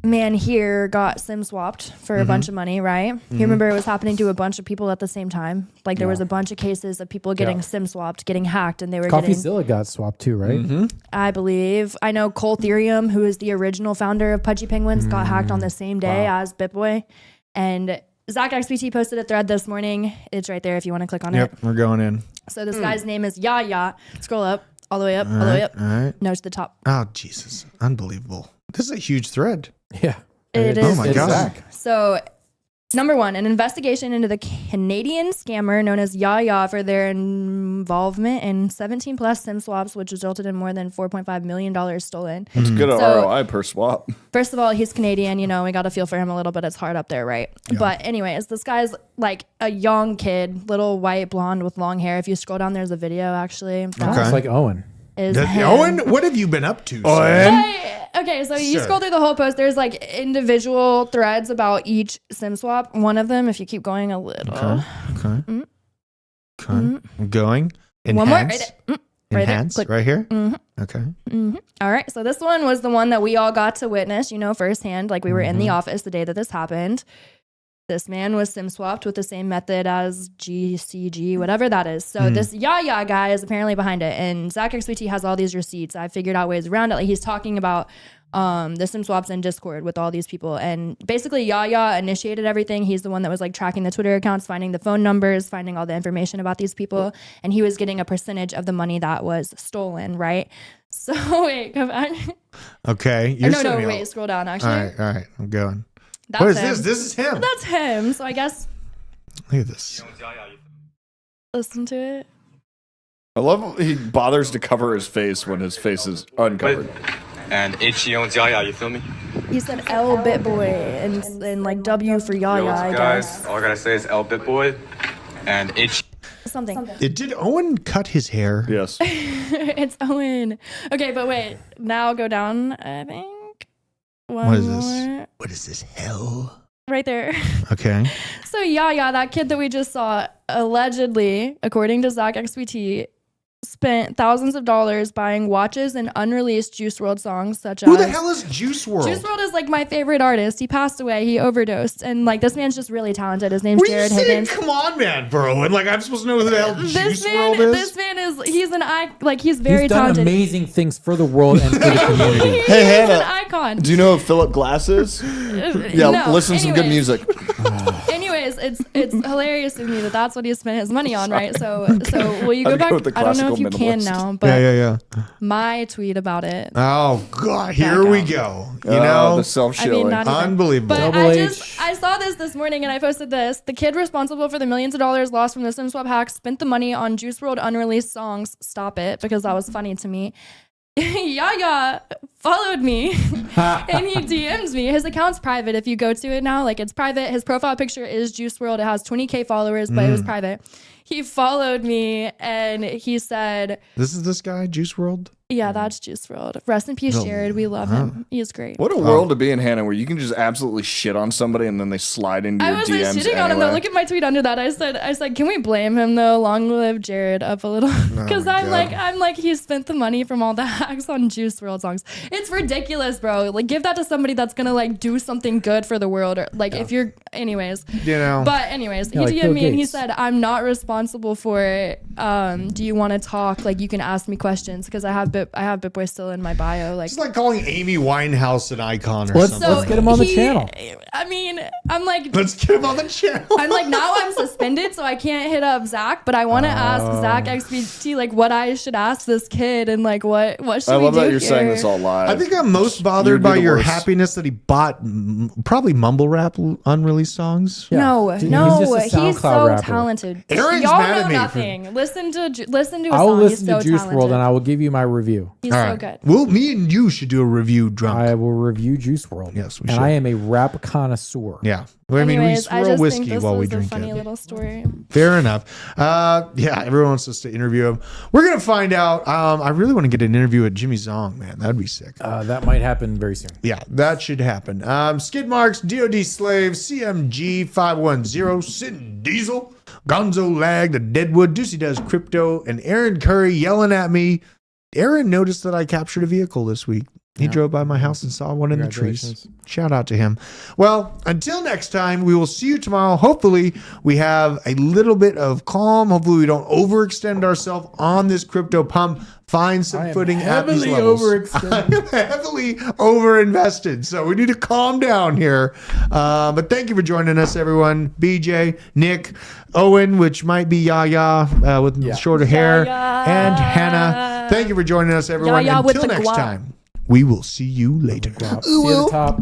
man here got sim swapped for a bunch of money, right? You remember it was happening to a bunch of people at the same time. Like there was a bunch of cases of people getting sim swapped, getting hacked, and they were getting. CoffeeZilla got swapped too, right? I believe. I know Cole Therium, who is the original founder of Pudgy Penguins, got hacked on the same day as BitBoy. And Zach XBT posted a thread this morning. It's right there if you want to click on it. Yep, we're going in. So this guy's name is Yaya. Scroll up, all the way up, all the way up. All right. No, to the top. Oh, Jesus. Unbelievable. This is a huge thread. Yeah. It is. Oh, my God. Zach. So, number one, an investigation into the Canadian scammer known as Yaya for their involvement in 17 plus SIM swaps, which resulted in more than $4.5 million stolen. It's good So- ROI per swap. First of all, he's Canadian, you know, we got to feel for him a little bit. It's hard up there, right? But anyways, this guy's like a young kid, little white blonde with long hair. If you scroll down, there's a video actually. That It's like Owen. is him. Owen, what have you been up to? Okay, so you Sure. scroll through the whole post. There's like individual threads about each SIM swap. One of them, if you keep going a little. Okay. I'm going. Enhance. One more. Right there. Right there. Enhance. Click. Right here. Mhm. Okay. All right. So this one was the one that we all got to witness, you know, firsthand. Like we were in the office the day that this happened. This man was SIM swapped with the same method as GCG, whatever that is. So this Yaya guy is apparently behind it. And Zach XBT has all these receipts. I figured out ways around it. Like he's talking about the SIM swaps in Discord with all these people. And basically Yaya initiated everything. He's the one that was like tracking the Twitter accounts, finding the phone numbers, finding all the information about these people. And he was getting a percentage of the money that was stolen, right? So wait, come back. Okay. Wait, scroll down actually. All right. I'm going. That's What is him. this? This is him. That's him. So I guess Look at this. listen to it. I love he bothers to cover his face when his face is uncovered. And H-E-O-N-J-I-A, you feel me? He said L Bitboy and like W for Yaya, I guess. all I gotta say is L Bitboy and H. Something. Did Owen cut his hair? Yes. It's Owen. Okay, but wait. Now go down, I think. One What is this? more. What is this? Hell? Right there. Okay. So Yaya, that kid that we just saw, allegedly, according to Zach XBT, spent thousands of dollars buying watches and unreleased Juice WRLD songs such Who as... the hell is Juice WRLD? Juice WRLD is like my favorite artist. He passed away. He overdosed. And like this man's just really talented. His name's What are you Jared saying? Higgins. Come on, man, bro. And like I'm supposed to know who the hell Juice WRLD is? This man is, he's an icon. Like he's very He's done talented. amazing things for the world and for the community. He's Hey, Hannah, an icon. Do you know who Philip Glass is? Yeah, No, listen to some good anyways. music. Anyways, it's hilarious to me that that's what he spent his money on, right? So will you I'd go go back? with the I don't know classical if you can minimalist. now, but Yeah. my tweet about it. Oh God, here we go. You Oh, know, the self-shilling. not even. unbelievable. But Double I H. saw this morning and I posted this. The kid responsible for the millions of dollars lost from the SimSwap hack spent the money on Juice WRLD unreleased songs. Stop it, because that was funny to me. Yaya followed me and he DMs me. His account's private. If you go to it now, like it's private. His profile picture is Juice WRLD. It has 20K followers, but it was private. He followed me and he said, This is this guy, Juice WRLD. yeah, that's Juice WRLD. Rest in peace, Jared. We love him. He is great. What a world to be in, Hannah, where you can just absolutely shit on somebody and then they slide into I your was like DMs shitting on him though. anyway. Look at my tweet under that. I said, can we blame him though? Long live Jared up a little. Because I'm like, he spent the money from all the hacks on Juice WRLD songs. It's ridiculous, bro. Like, give that to somebody that's gonna like do something good for the world, or like if you're, anyways. You know. But anyways, he like DM'd Bill me and he Gates. said, I'm not responsible for it. Do you want to talk? Like, you can ask me questions because I have BitBoy still in my bio. Like, It's like calling Amy Winehouse an icon or Let's- something. let's get him on the channel. I mean, I'm like, Let's get him on the channel. I'm like, now I'm suspended, so I can't hit up Zach, but I want to ask Zach XBT like what I should ask this kid and like what should I we love do that you're here? saying this all live. I think I'm most bothered You'd be by the your worst. happiness that he bought probably mumble rap unreleased songs. No, Dude, no, he's just a he's SoundCloud so rapper. talented. Aaron's Y'all mad know at me for- nothing. Listen to his I will song. listen He's so to Juice talented. WRLD and I will give you my review. review. He's so good. Well, me and you should do a review drunk. I will review Juice World. Yes, we and should. I am a rap connoisseur. Yeah. Well, I mean, Anyways, we swirl whiskey while we was a drink funny it. little story. Fair enough. Yeah, everyone wants us to interview him. We're going to find out. I really want to get an interview with Jimmy Zong, man. That'd be sick. That might happen very soon. Yeah, that should happen. Skid Marks, DOD Slave, CMG 510, Sin Diesel, Gonzo Lag, the Deadwood, Deucey Does Crypto, and Aaron Curry yelling at me. Aaron noticed that I captured a vehicle this week. He drove by my house and saw one in the trees. Shout out to him. Well, until next time, we will see you tomorrow. Hopefully, we have a little bit of calm. Hopefully, we don't overextend ourselves on this crypto pump. Find some footing at these levels. I am heavily overinvested, so we need to calm down here. But thank you for joining us, everyone. BJ, Nick, Owen, which might be Yaya with shorter hair, and Hannah. Thank you for joining us, everyone. Yaya with Until the next guap. time. We will see you later. See you at the top.